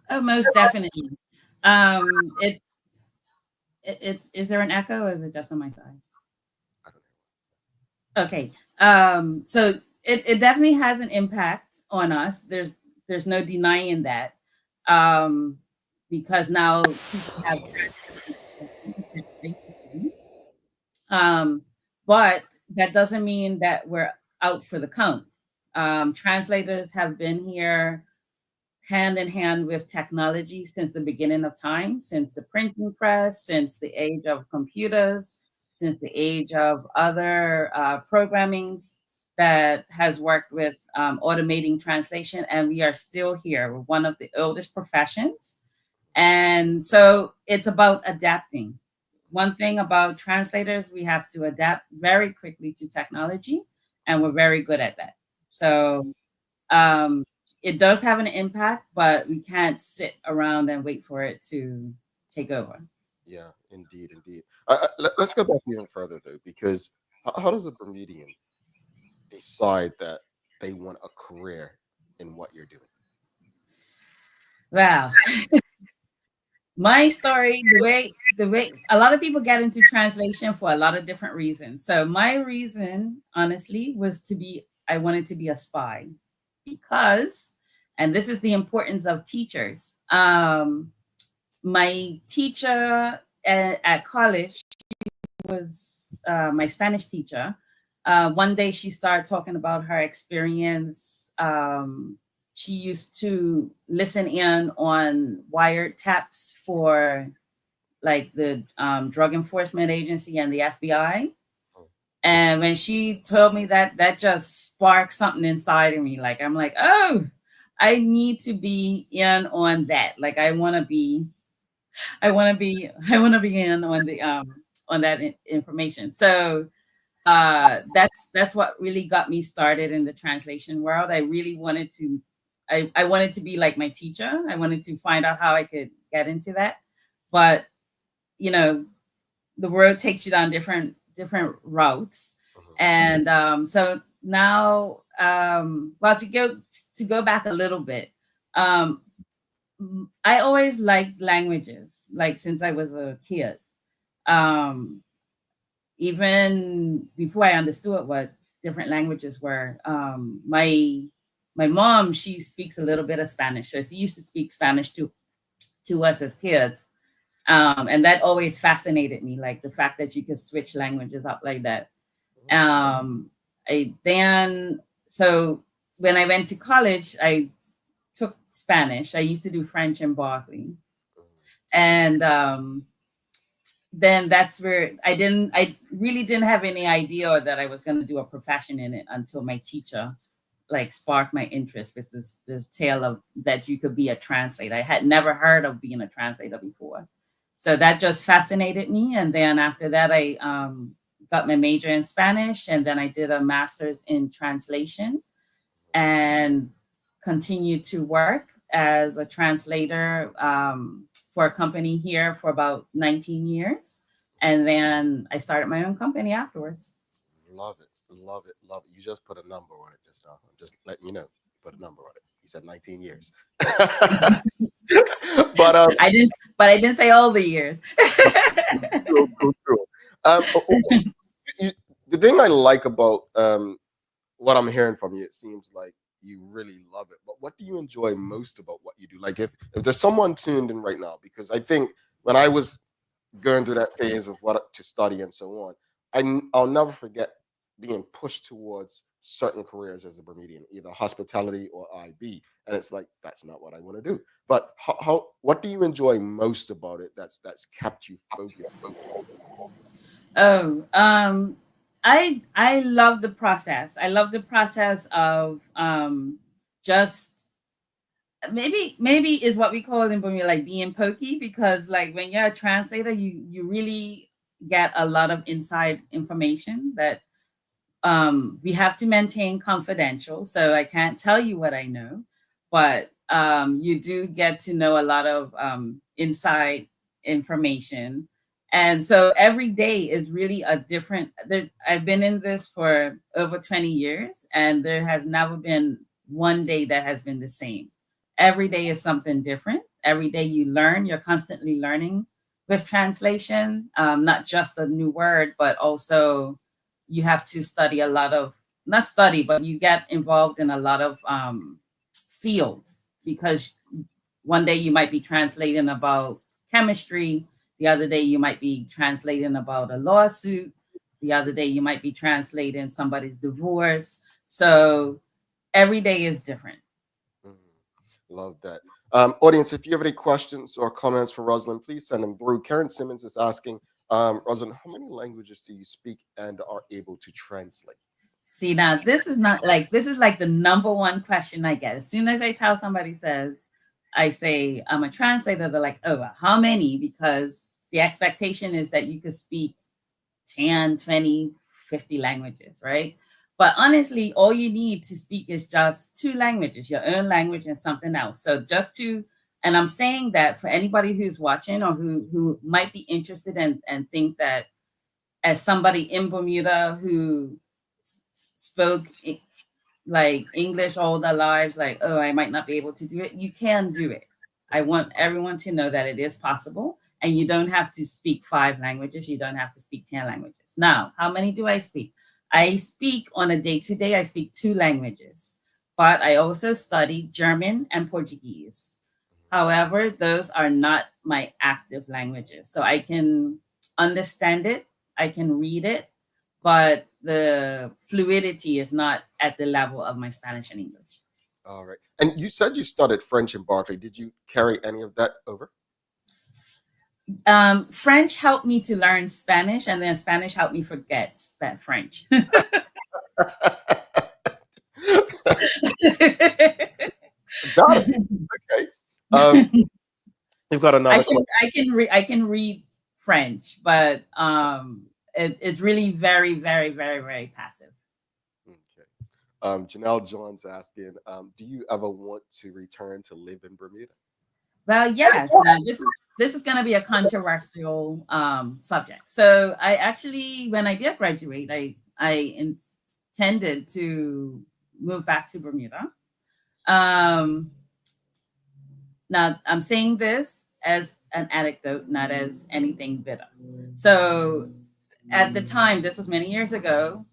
Oh, most definitely. Is there an echo, or is it just on my side? Okay. So it definitely has an impact on us. There's no denying that. Because now people have basically. But that doesn't mean that we're out for the count. Translators have been here hand in hand with technology since the beginning of time, since the printing press, since the age of computers, since the age of other programmings that has worked with automating translation. And we are still here. We're one of the oldest professions. And so it's about adapting. One thing about translators, we have to adapt very quickly to technology, and we're very good at that. So it does have an impact, but we can't sit around and wait for it to take over. Yeah, indeed. Let's go back even further, though, because how does a Bermudian decide that they want a career in what you're doing? Wow. My story, the way a lot of people get into translation for a lot of different reasons. So my reason, honestly, was I wanted to be a spy, because, and this is the importance of teachers. My teacher at college, she was my Spanish teacher. One day she started talking about her experience. She used to listen in on wiretaps for like the Drug Enforcement Agency and the FBI. And when she told me that, that just sparked something inside of me. Like, I'm like, oh, I need to be in on that. Like, I want to be in on the on that information. So that's what really got me started in the translation world. I really wanted to. I wanted to be like my teacher. I wanted to find out how I could get into that. But, you know, the world takes you down different routes. And so now, well, to go back a little bit, I always liked languages, like since I was a kid. Even before I understood what different languages were, my mom, she speaks a little bit of Spanish. So she used to speak Spanish to us as kids. And that always fascinated me, like the fact that you could switch languages up like that. So when I went to college, I took Spanish. I used to do French in Berkeley. And then that's where I really didn't have any idea that I was going to do a profession in it until my teacher like sparked my interest with this tale of that you could be a translator. I had never heard of being a translator before. So that just fascinated me. And then after that, I got my major in Spanish, and then I did a master's in translation and continued to work as a translator for a company here for about 19 years. And then I started my own company afterwards. Love it. Love it. Love it. You just put a number on it just now. I'm just letting you know. Put a number on it. You said 19 years. But I didn't say all the years. True. The thing I like about what I'm hearing from you, it seems like you really love it. But what do you enjoy most about what you do? Like if there's someone tuned in right now, because I think when I was going through that phase of what to study and so on, I'll never forget being pushed towards certain careers as a Bermudian, either hospitality or IB, and it's like that's not what I want to do. But what do you enjoy most about it? That's kept you focused. Oh, I love the process. I love the process of just maybe is what we call in Bermuda like being pokey, because like when you're a translator, you really get a lot of inside information that we have to maintain confidential. So I can't tell you what I know, but you do get to know a lot of inside information. And so every day is really a different, I've been in this for over 20 years, and there has never been one day that has been the same. Every day is something different. Every day you learn, you're constantly learning with translation, not just a new word, but also you have to study a lot of, not study, but you get involved in a lot of fields, because one day you might be translating about chemistry, the other day you might be translating about a lawsuit, the other day you might be translating somebody's divorce. So every day is different. Love that. Audience, if you have any questions or comments for Roslyn, please send them through. Karen Simmons is asking, Roslyn, how many languages do you speak and are able to translate? See, now this is like the number one question I get. As soon as I tell somebody I say I'm a translator, they're like, oh, how many? Because the expectation is that you could speak 10, 20, 50 languages, right? But honestly, all you need to speak is just 2 languages, your own language and something else. So and I'm saying that for anybody who's watching or who might be interested and think that as somebody in Bermuda who spoke like English all their lives, like, oh, I might not be able to do it. You can do it. I want everyone to know that it is possible, and you don't have to speak 5 languages. You don't have to speak 10 languages. Now, how many do I speak? I speak on a day-to-day, I speak 2 languages, but I also study German and Portuguese. However, those are not my active languages. So I can understand it, I can read it, but the fluidity is not at the level of my Spanish and English. All right. And you said you studied French in Berkeley. Did you carry any of that over? French helped me to learn Spanish, and then Spanish helped me forget French. Got it. Okay. You've got another. I can read French, but it's really very, very, very, very passive. Okay. Janelle John's asking, do you ever want to return to live in Bermuda? Well, yes. Now, this is going to be a controversial subject. So I actually, when I did graduate, I intended to move back to Bermuda. Now, I'm saying this as an anecdote, not as anything bitter. So at the time, this was many years ago,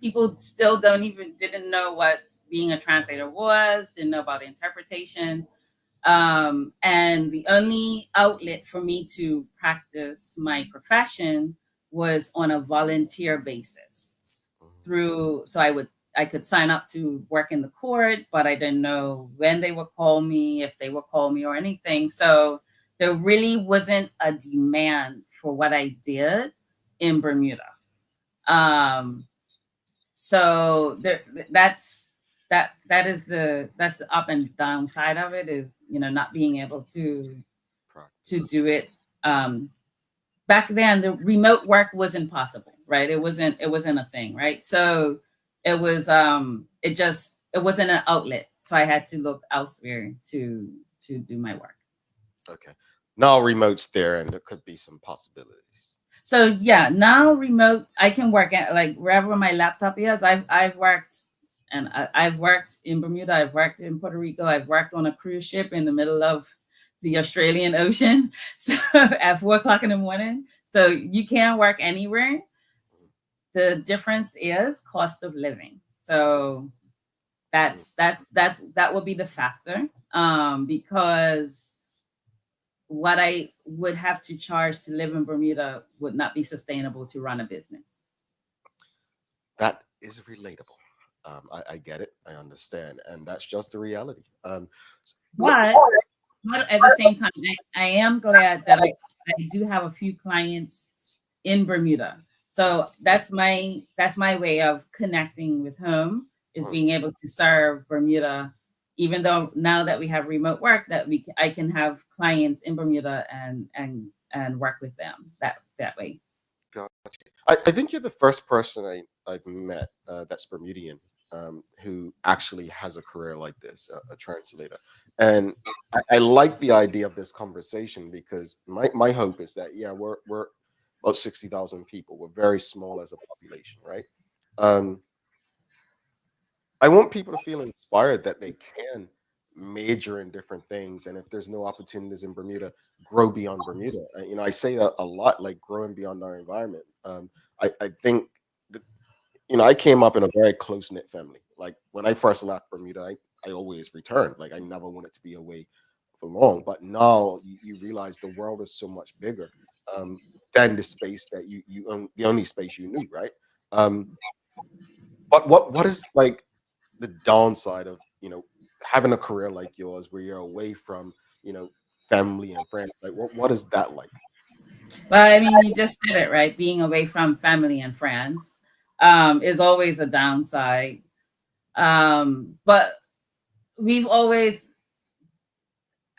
people still didn't know what being a translator was, didn't know about interpretation. And the only outlet for me to practice my profession was on a volunteer basis so I could sign up to work in the court, but I didn't know when they would call me, if they would call me or anything. So there really wasn't a demand for what I did in Bermuda. So that's the up and down side of it, is, not being able to to do it. Back then, the remote work wasn't possible, right? It wasn't a thing, right? So it was it wasn't an outlet. So I had to look elsewhere to do my work. Okay. Now remote's there, and there could be some possibilities. So yeah, now remote, I can work at like wherever my laptop is. I've worked, and I've worked in Bermuda. I've worked in Puerto Rico. I've worked on a cruise ship in the middle of the Australian Ocean, so at 4 o'clock in the morning. So you can work anywhere. The difference is cost of living. So that will be the factor, because what I would have to charge to live in Bermuda would not be sustainable to run a business. That is relatable. I get it. I understand, and that's just the reality. But at the same time, I am glad that I do have a few clients in Bermuda. So that's my way of connecting with home, is being able to serve Bermuda, even though now that we have remote work, I can have clients in Bermuda and work with them that way. Gotcha. I think you're the first person I've met that's Bermudian, who actually has a career like this, a translator. And I like the idea of this conversation, because my hope is that, yeah, we're about 60,000 people. We're very small as a population, right? I want people to feel inspired that they can major in different things, and if there's no opportunities in Bermuda, grow beyond Bermuda. I say that a lot, like growing beyond our environment. I think that, I came up in a very close-knit family. Like when I first left Bermuda, I always returned. Like I never wanted to be away for long. But now you realize the world is so much bigger than the space that you own, the only space you knew, right? But what is like the downside of having a career like yours, where you're away from family and friends? Like what is that like? Well, I mean, you just said it, right? Being away from family and friends is always a downside. But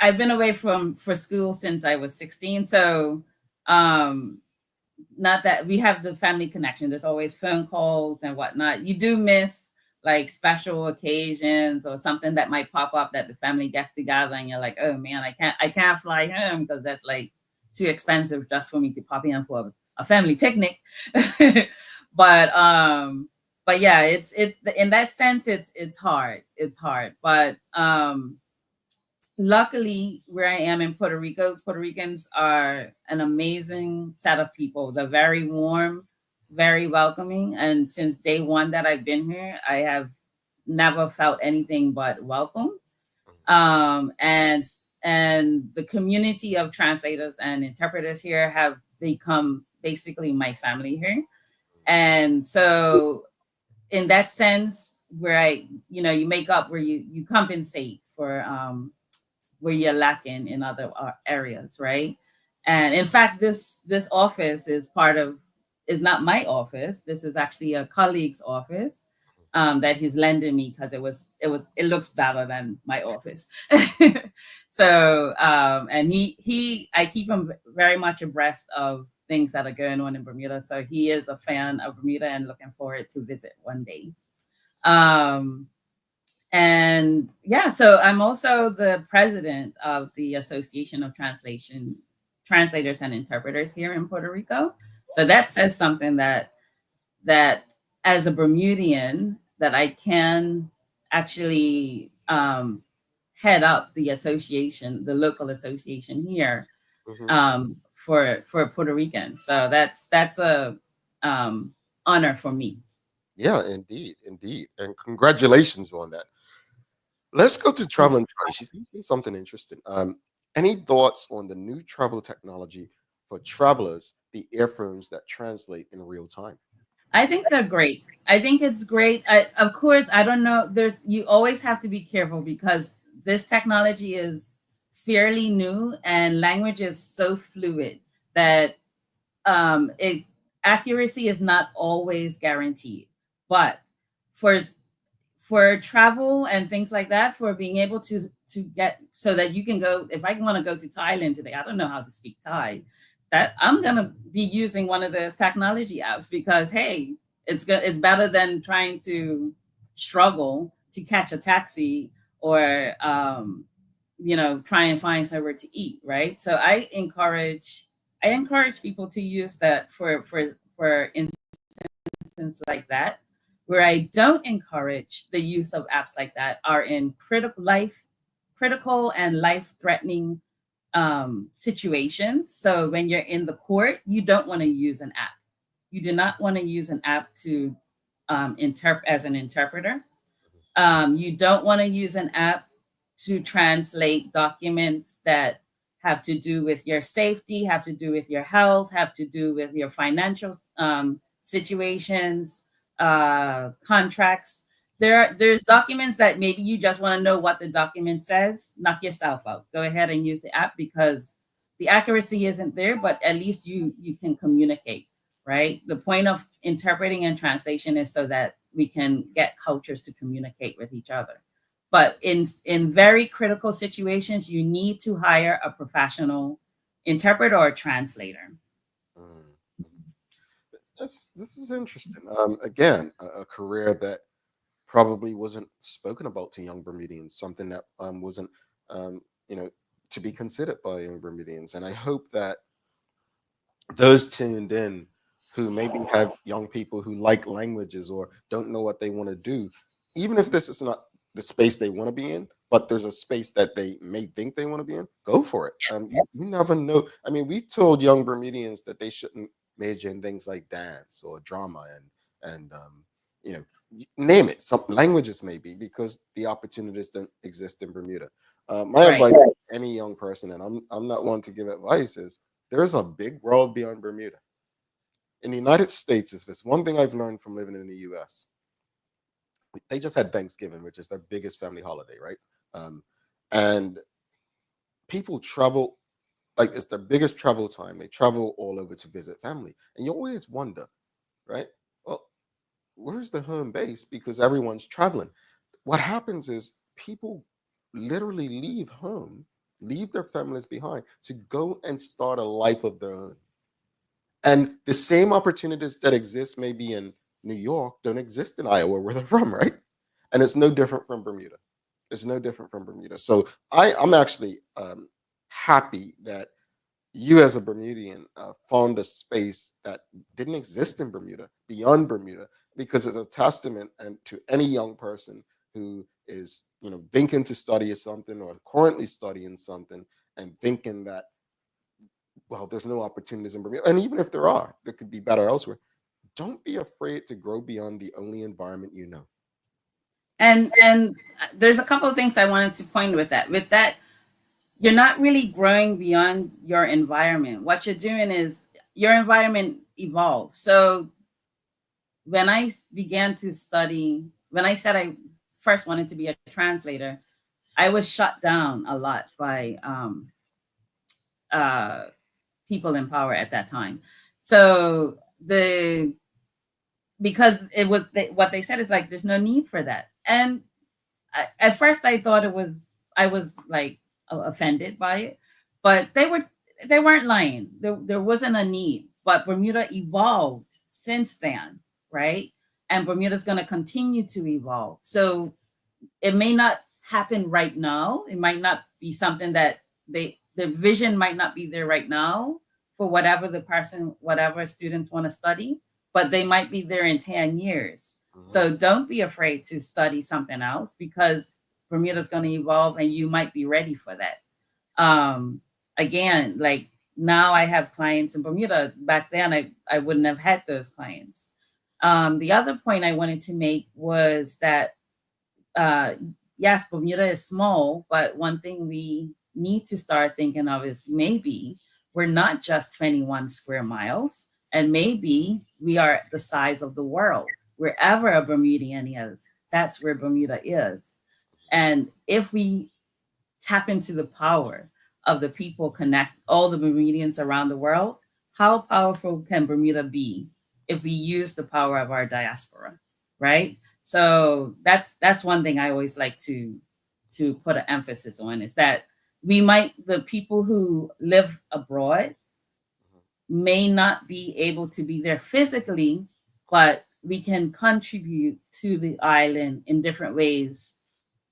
I've been away for school since I was 16. So not that we have the family connection. There's always phone calls and whatnot. You do miss like special occasions or something that might pop up that the family gets together, and you're like, oh man, I can't fly home because that's like too expensive just for me to pop in for a family picnic. But yeah, it's in that sense, it's hard. But luckily, where I am in Puerto Rico, Puerto Ricans are an amazing set of people. They're very warm, very welcoming. And since day one that I've been here, I have never felt anything but welcome. And the community of translators and interpreters here have become basically my family here. And so in that sense, where you make up, where you compensate for where you're lacking in other areas, right? And in fact, this office is is not my office. This is actually a colleague's office that he's lending me, because it looks better than my office. So and I keep him very much abreast of things that are going on in Bermuda. So he is a fan of Bermuda and looking forward to visit one day. And yeah, so I'm also the president of the Association of Translators and Interpreters here in Puerto Rico. So that says something that as a Bermudian, that I can actually head up the association, the local association here, for Puerto Ricans. So that's a honor for me. Yeah, indeed, and congratulations on that. Let's go to Travel and Trade. She's saying something interesting. Any thoughts on the new travel technology for travelers, the earphones that translate in real time? I think they're great. I think it's great. Of course, I don't know. You always have to be careful, because this technology is fairly new and language is so fluid that accuracy is not always guaranteed. But for travel and things like that, for being able to to get so that you can go. If I want to go to Thailand today, I don't know how to speak Thai. That I'm gonna be using one of those technology apps because hey, it's better than trying to struggle to catch a taxi or try and find somewhere to eat, right? So I encourage people to use that for instance like that. Where I don't encourage the use of apps like that are in critical and life-threatening situations. So when you're in the court, you don't want to use an app. You do not want to use an app to interpret as an interpreter. You don't want to use an app to translate documents that have to do with your safety, have to do with your health, have to do with your financial situations, contracts. There's documents that maybe you just want to know what the document says. Knock yourself out. Go ahead and use the app because the accuracy isn't there, but at least you can communicate, right? The point of interpreting and translation is so that we can get cultures to communicate with each other. But in very critical situations, you need to hire a professional interpreter or translator. This is interesting. Again, a career that probably wasn't spoken about to young Bermudians, something that wasn't, to be considered by young Bermudians. And I hope that those tuned in who maybe have young people who like languages or don't know what they want to do, even if this is not the space they want to be in, but there's a space that they may think they want to be in, go for it. You never know. I mean, we told young Bermudians that they shouldn't major in things like dance or drama and name it, some languages maybe, because the opportunities don't exist in Bermuda. My advice to any young person, and I'm not one to give advice, is there's a big world beyond Bermuda. In the United States, if it's one thing I've learned from living in the US, they just had Thanksgiving, which is their biggest family holiday, right? And people travel, like it's their biggest travel time. They travel all over to visit family. And you always wonder, right? Well, where's the home base? Because everyone's traveling. What happens is people literally leave home, leave their families behind to go and start a life of their own. And the same opportunities that exist maybe in New York don't exist in Iowa, where they're from, right? And it's no different from Bermuda. It's no different from Bermuda. So I'm actually happy that you as a Bermudian found a space that didn't exist in Bermuda, beyond Bermuda, because it's a testament and to any young person who is, thinking to study something or currently studying something and thinking that, well, there's no opportunities in Bermuda. And even if there are, there could be better elsewhere. Don't be afraid to grow beyond the only environment you know. And there's a couple of things I wanted to point with that. With that, you're not really growing beyond your environment. What you're doing is your environment evolves. So when I began to study, when I said I first wanted to be a translator, I was shut down a lot by people in power at that time. So because it was what they said is like, there's no need for that. And at first I thought I was like offended by it, but they weren't lying. There wasn't a need, but Bermuda evolved since then, right? And Bermuda's going to continue to evolve. So it may not happen right now. It might not be something that the vision might not be there right now for whatever students want to study, but they might be there in 10 years. So don't be afraid to study something else because Bermuda's going to evolve and you might be ready for that. Again, like now I have clients in Bermuda. Back then I wouldn't have had those clients. The other point I wanted to make was that, yes, Bermuda is small, but one thing we need to start thinking of is maybe we're not just 21 square miles, and maybe we are the size of the world. Wherever a Bermudian is, that's where Bermuda is. And if we tap into the power of the people, connect all the Bermudians around the world, how powerful can Bermuda be if we use the power of our diaspora, right? So that's one thing I always like to to put an emphasis on, is that the people who live abroad may not be able to be there physically, but we can contribute to the island in different ways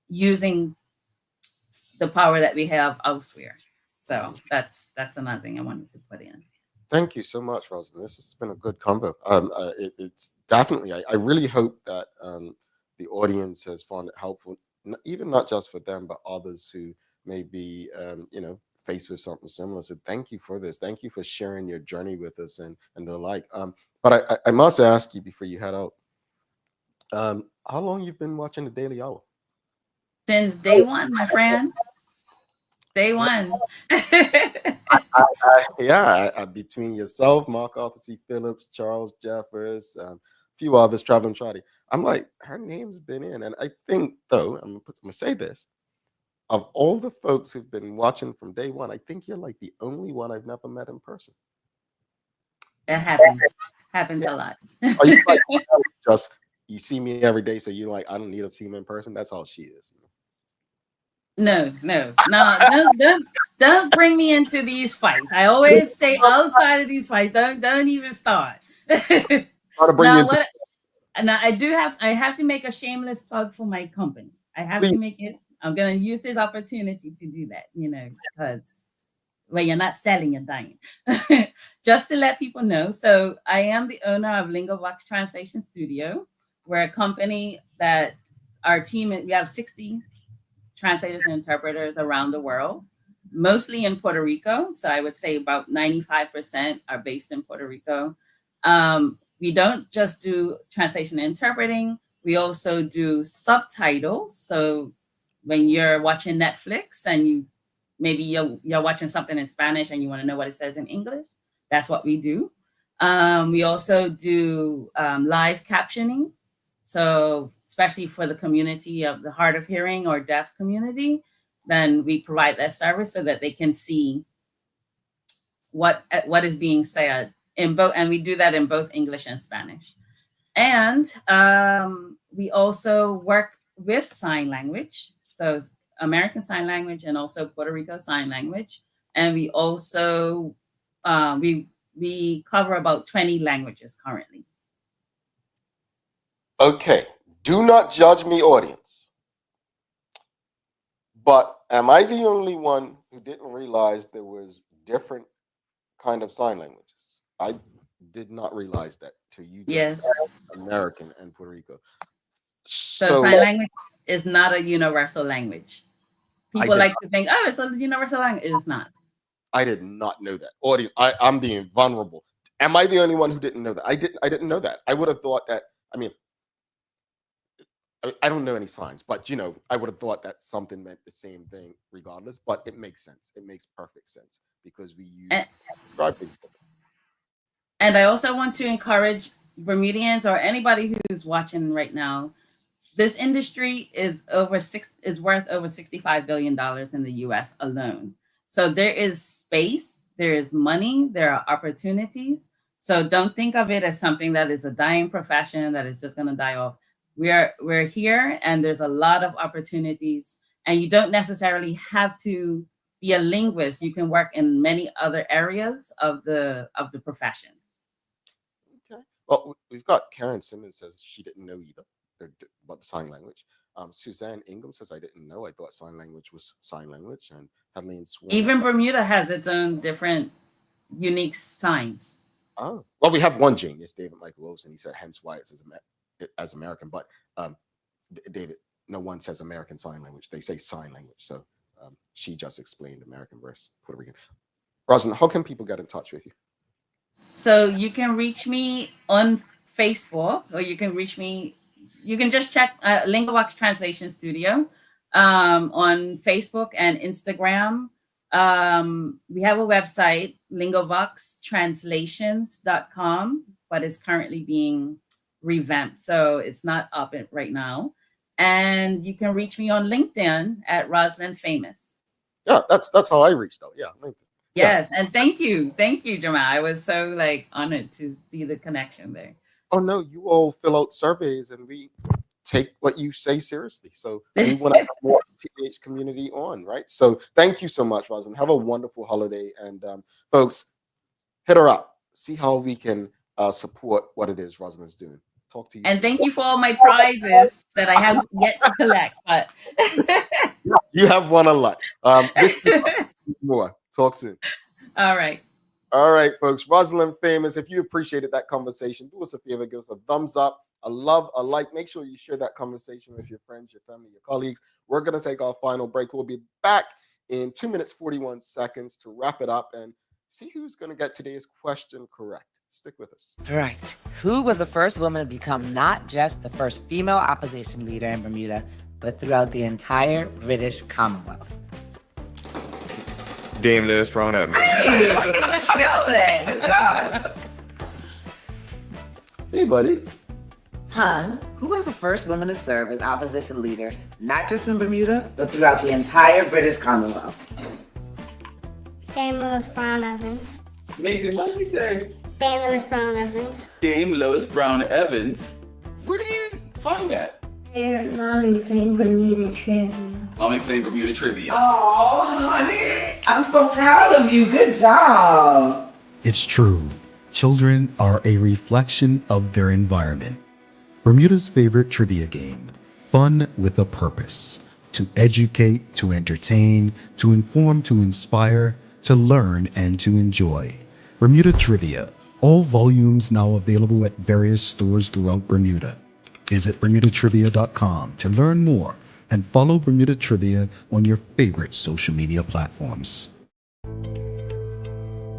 using the power that we have elsewhere. So that's another thing I wanted to put in. Thank you so much, Roslyn. This has been a good convo. It's definitely, I really hope that the audience has found it helpful, even not just for them, but others who may be, faced with something similar. So thank you for this. Thank you for sharing your journey with us and the like. But I must ask you before you head out, how long you've been watching the Daily Hour? Since day one, my friend. Day one. Between yourself, Mark Arthur C. Phillips, Charles Jeffers, a few others, Traveling Trotty. I'm like, her name's been in. And I think, though, I'm gonna say this, of all the folks who've been watching from day one, I think you're like the only one I've never met in person. It happens a lot. Are you like, just, you see me every day, so you're like, I don't need to see him in person? That's all she is. No, don't bring me into these fights. I always stay outside of these fights. Don't even start. Now, I have to make a shameless plug for my company. I have to make it. I'm gonna use this opportunity to do that, because you're not selling, you're dying. Just to let people know. So I am the owner of Lingovox Translation Studio. We're a company that our team, we have 60 translators and interpreters around the world, mostly in Puerto Rico. So I would say about 95% are based in Puerto Rico. We don't just do translation and interpreting. We also do subtitles. So when you're watching Netflix and maybe you're watching something in Spanish and you want to know what it says in English, that's what we do. We also do live captioning. So especially for the community of the hard of hearing or deaf community, then we provide that service so that they can see what is being said in both, and we do that in both English and Spanish. And we also work with sign language, so American Sign Language and also Puerto Rico Sign Language. And we also we cover about 20 languages currently. Okay, do not judge me, audience. But am I the only one who didn't realize there was different kind of sign languages? I did not realize that till you just said American and Puerto Rico. So sign language is not a universal language. People like to think, oh, it's a universal language. It is not. I did not know that. Audience, I'm being vulnerable. Am I the only one who didn't know that? I didn't know that. I would have thought that, I don't know any signs, but I would have thought that something meant the same thing regardless, but it makes sense. It makes perfect sense because we use things. And I also want to encourage Bermudians or anybody who's watching right now. This industry is worth over $65 billion in the US alone. So there is space, there is money, there are opportunities. So don't think of it as something that is a dying profession that is just going to die off. We're here, and there's a lot of opportunities, and you don't necessarily have to be a linguist. You can work in many other areas of the profession. Okay. Well, we've got Karen Simmons says she didn't know either about the sign language. Suzanne Ingham says I didn't know. I thought sign language was sign language. And Helene Swan. Even Bermuda has its own different unique signs. Oh, well, we have one genius, David Michael Wilson. He said, hence why it's as American. But David, no one says American Sign Language. They say sign language. So she just explained American versus Puerto Rican. Roslyn, how can people get in touch with you? So you can reach me on Facebook, or you can reach me. You can just check Lingovox Translation Studio on Facebook and Instagram. We have a website, lingovoxtranslations.com, but it's currently being revamped, so it's not up right now. And you can reach me on LinkedIn at Roslyn Famous. Yeah, that's how I reached out. Yeah, LinkedIn. Yes, and thank you, Jamal. I was so honored to see the connection there. Oh no, you all fill out surveys, and we take what you say seriously. So we want to have more. TBH community on, right? So thank you so much, Roslyn. Have a wonderful holiday. And folks, hit her up. See how we can support what it is Roslyn is doing. Talk to you And soon. thank you for all my prizes that I have yet to collect. But you have won a lot. More. Talk soon. all right. All right, folks. Roslyn Famous. If you appreciated that conversation, do us a favor, give us a thumbs up, a love, a like. Make sure you share that conversation with your friends, your family, your colleagues. We're going to take our final break. We'll be back in 2 minutes, 41 seconds to wrap it up and see who's going to get today's question correct. Stick with us. All right. Who was the first woman to become not just the first female opposition leader in Bermuda, but throughout the entire British Commonwealth? Dame Lewis Brown Evans. Hey, buddy. Hun, who was the first woman to serve as opposition leader, not just in Bermuda, but throughout the entire British Commonwealth? Dame Lewis Brown Evans. Mason, what did you say? Dame Lewis Brown Evans. Dame Lewis Brown Evans? Where do you find that? Mommy playing Bermuda Trivia. Mommy playing Bermuda Trivia. Oh, honey. I'm so proud of you. Good job. It's true. Children are a reflection of their environment. Bermuda's favorite trivia game, fun with a purpose. To educate, to entertain, to inform, to inspire, to learn, and to enjoy. Bermuda Trivia. All volumes now available at various stores throughout Bermuda. Visit bermudatrivia.com to learn more and follow Bermuda Trivia on your favorite social media platforms.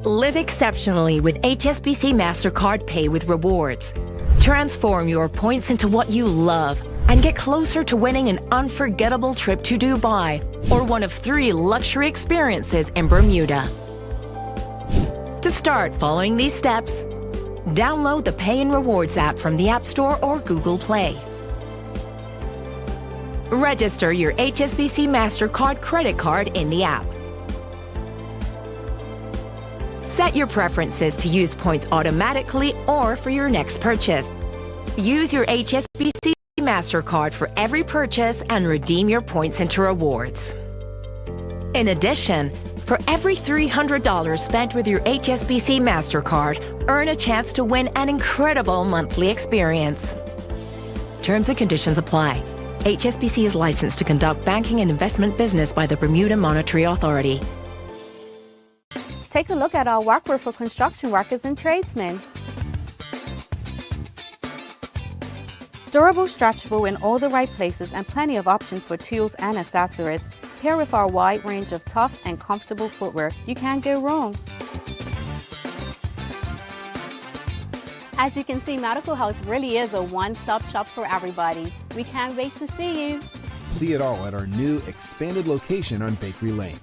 Live exceptionally with HSBC MasterCard Pay with Rewards. Transform your points into what you love and get closer to winning an unforgettable trip to Dubai or one of 3 luxury experiences in Bermuda. To start following these steps, download the Pay and Rewards app from the App Store or Google Play. Register your HSBC MasterCard credit card in the app. Set your preferences to use points automatically or for your next purchase. Use your HSBC MasterCard for every purchase and redeem your points into rewards. In addition, for every $300 spent with your HSBC MasterCard, earn a chance to win an incredible monthly experience. Terms and conditions apply. HSBC is licensed to conduct banking and investment business by the Bermuda Monetary Authority. Take a look at our workwear for construction workers and tradesmen. Durable, stretchable in all the right places and plenty of options for tools and accessories. Pair with our wide range of tough and comfortable footwear, you can't go wrong. As you can see, Medical House really is a one-stop shop for everybody. We can't wait to see you. See it all at our new expanded location on Bakery Lane.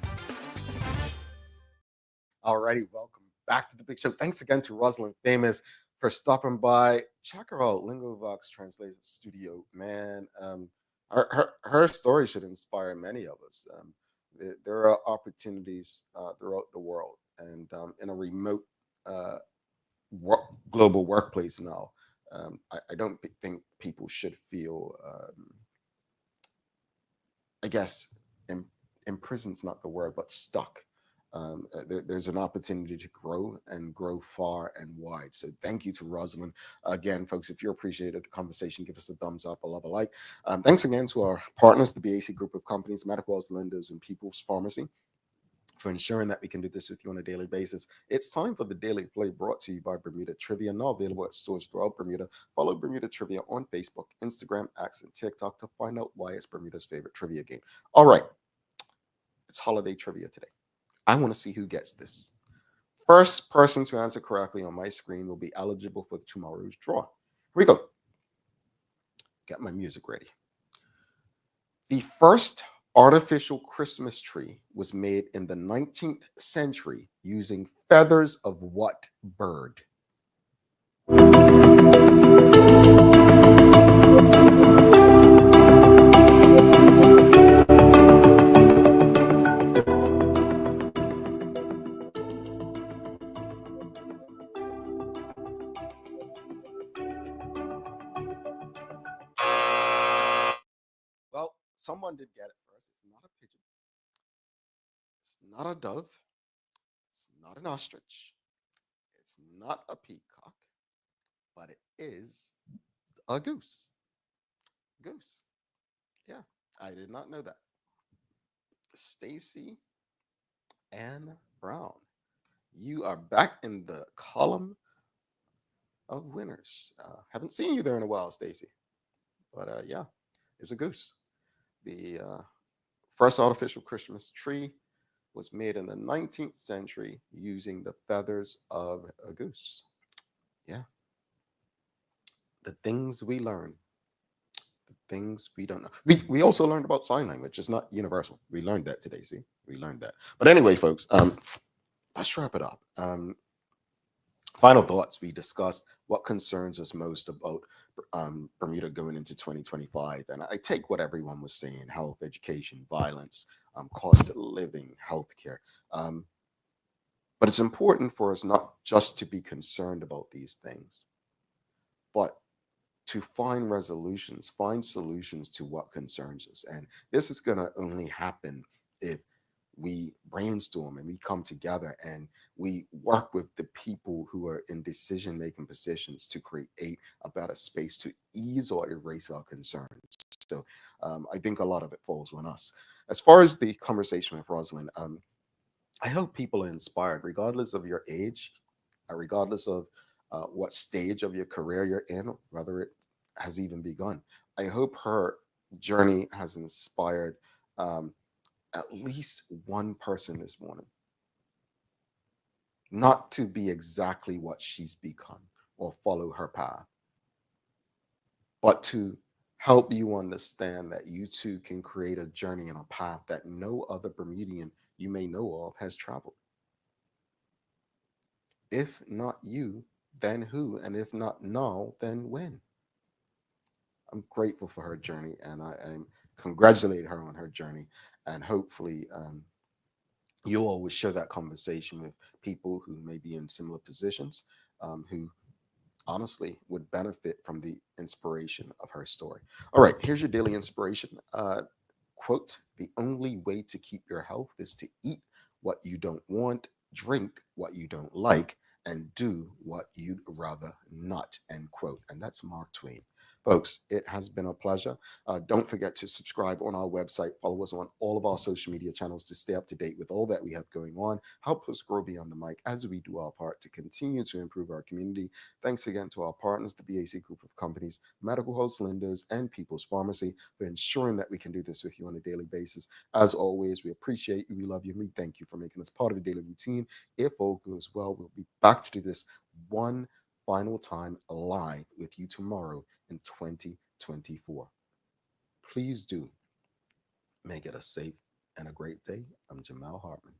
Alrighty, welcome back to the big show. Thanks again to Roslyn Famous for stopping by. Check her out, Lingovox Translator Studio. Man, her story should inspire many of us. There are opportunities throughout the world, and in a remote global workplace now, I don't think people should feel, I guess, imprisoned's not the word, but stuck. There's an opportunity to grow and grow far and wide. So thank you to Roslyn. Again, folks, if you appreciated the conversation, give us a thumbs up, a love, a like. Thanks again to our partners, the BAC group of companies, Medical House, Lindos, and People's Pharmacy, for ensuring that we can do this with you on a daily basis. It's time for the Daily Play, brought to you by Bermuda Trivia, now available at stores throughout Bermuda. Follow Bermuda Trivia on Facebook, Instagram, X, and TikTok to find out why it's Bermuda's favorite trivia game. All right, it's holiday trivia today. I want to see who gets this. First person to answer correctly on my screen will be eligible for tomorrow's draw. Here we go. Get my music ready. The first artificial Christmas tree was made in the 19th century using feathers of what bird? Well, someone did get it first. first. It's not a pigeon. It's not a dove. It's not an ostrich. It's not a peacock, but it is a goose. Goose. Yeah, I did not know that. Stacy Ann Brown, you are back in the column of winners. Haven't seen you there in a while, Stacy, but yeah, it's a goose. The first artificial Christmas tree was made in the 19th century using the feathers of a goose. Yeah. The things we learn, the things we don't know. We also learned about sign language. It's not universal. We learned that today, see? We learned that. But anyway, folks, let's wrap it up. Final thoughts. We discussed what concerns us most about Bermuda going into 2025. And I take what everyone was saying: health, education, violence, cost of living, healthcare. But it's important for us not just to be concerned about these things, but to find resolutions, find solutions to what concerns us. And this is going to only happen if we brainstorm and we come together and we work with the people who are in decision-making positions to create a better space to ease or erase our concerns. So I think a lot of it falls on us. As far as the conversation with Roslyn, I hope people are inspired, regardless of your age, regardless of what stage of your career you're in, whether it has even begun. I hope her journey has inspired at least one person this morning, not to be exactly what she's become or follow her path, but to help you understand that you too can create a journey and a path that no other Bermudian you may know of has traveled. If not you, then who? And if not now, then when? I'm grateful for her journey, and I congratulate her on her journey. And hopefully, you all will share that conversation with people who may be in similar positions, who honestly would benefit from the inspiration of her story. All right, here's your daily inspiration. Quote: "The only way to keep your health is to eat what you don't want, drink what you don't like, and do what you'd rather not," end quote. And that's Mark Twain. Folks, it has been a pleasure. Don't forget to subscribe on our website. Follow us on all of our social media channels to stay up to date with all that we have going on. Help us grow beyond the mic as we do our part to continue to improve our community. Thanks again to our partners, the BAC Group of Companies, Medical House Lindos, and People's Pharmacy, for ensuring that we can do this with you on a daily basis. As always, we appreciate you, we love you, and we thank you for making us part of the daily routine. If all goes well, we'll be back to do this one final time live with you tomorrow in 2024. Please do make it a safe and a great day. I'm Jamal Hartman.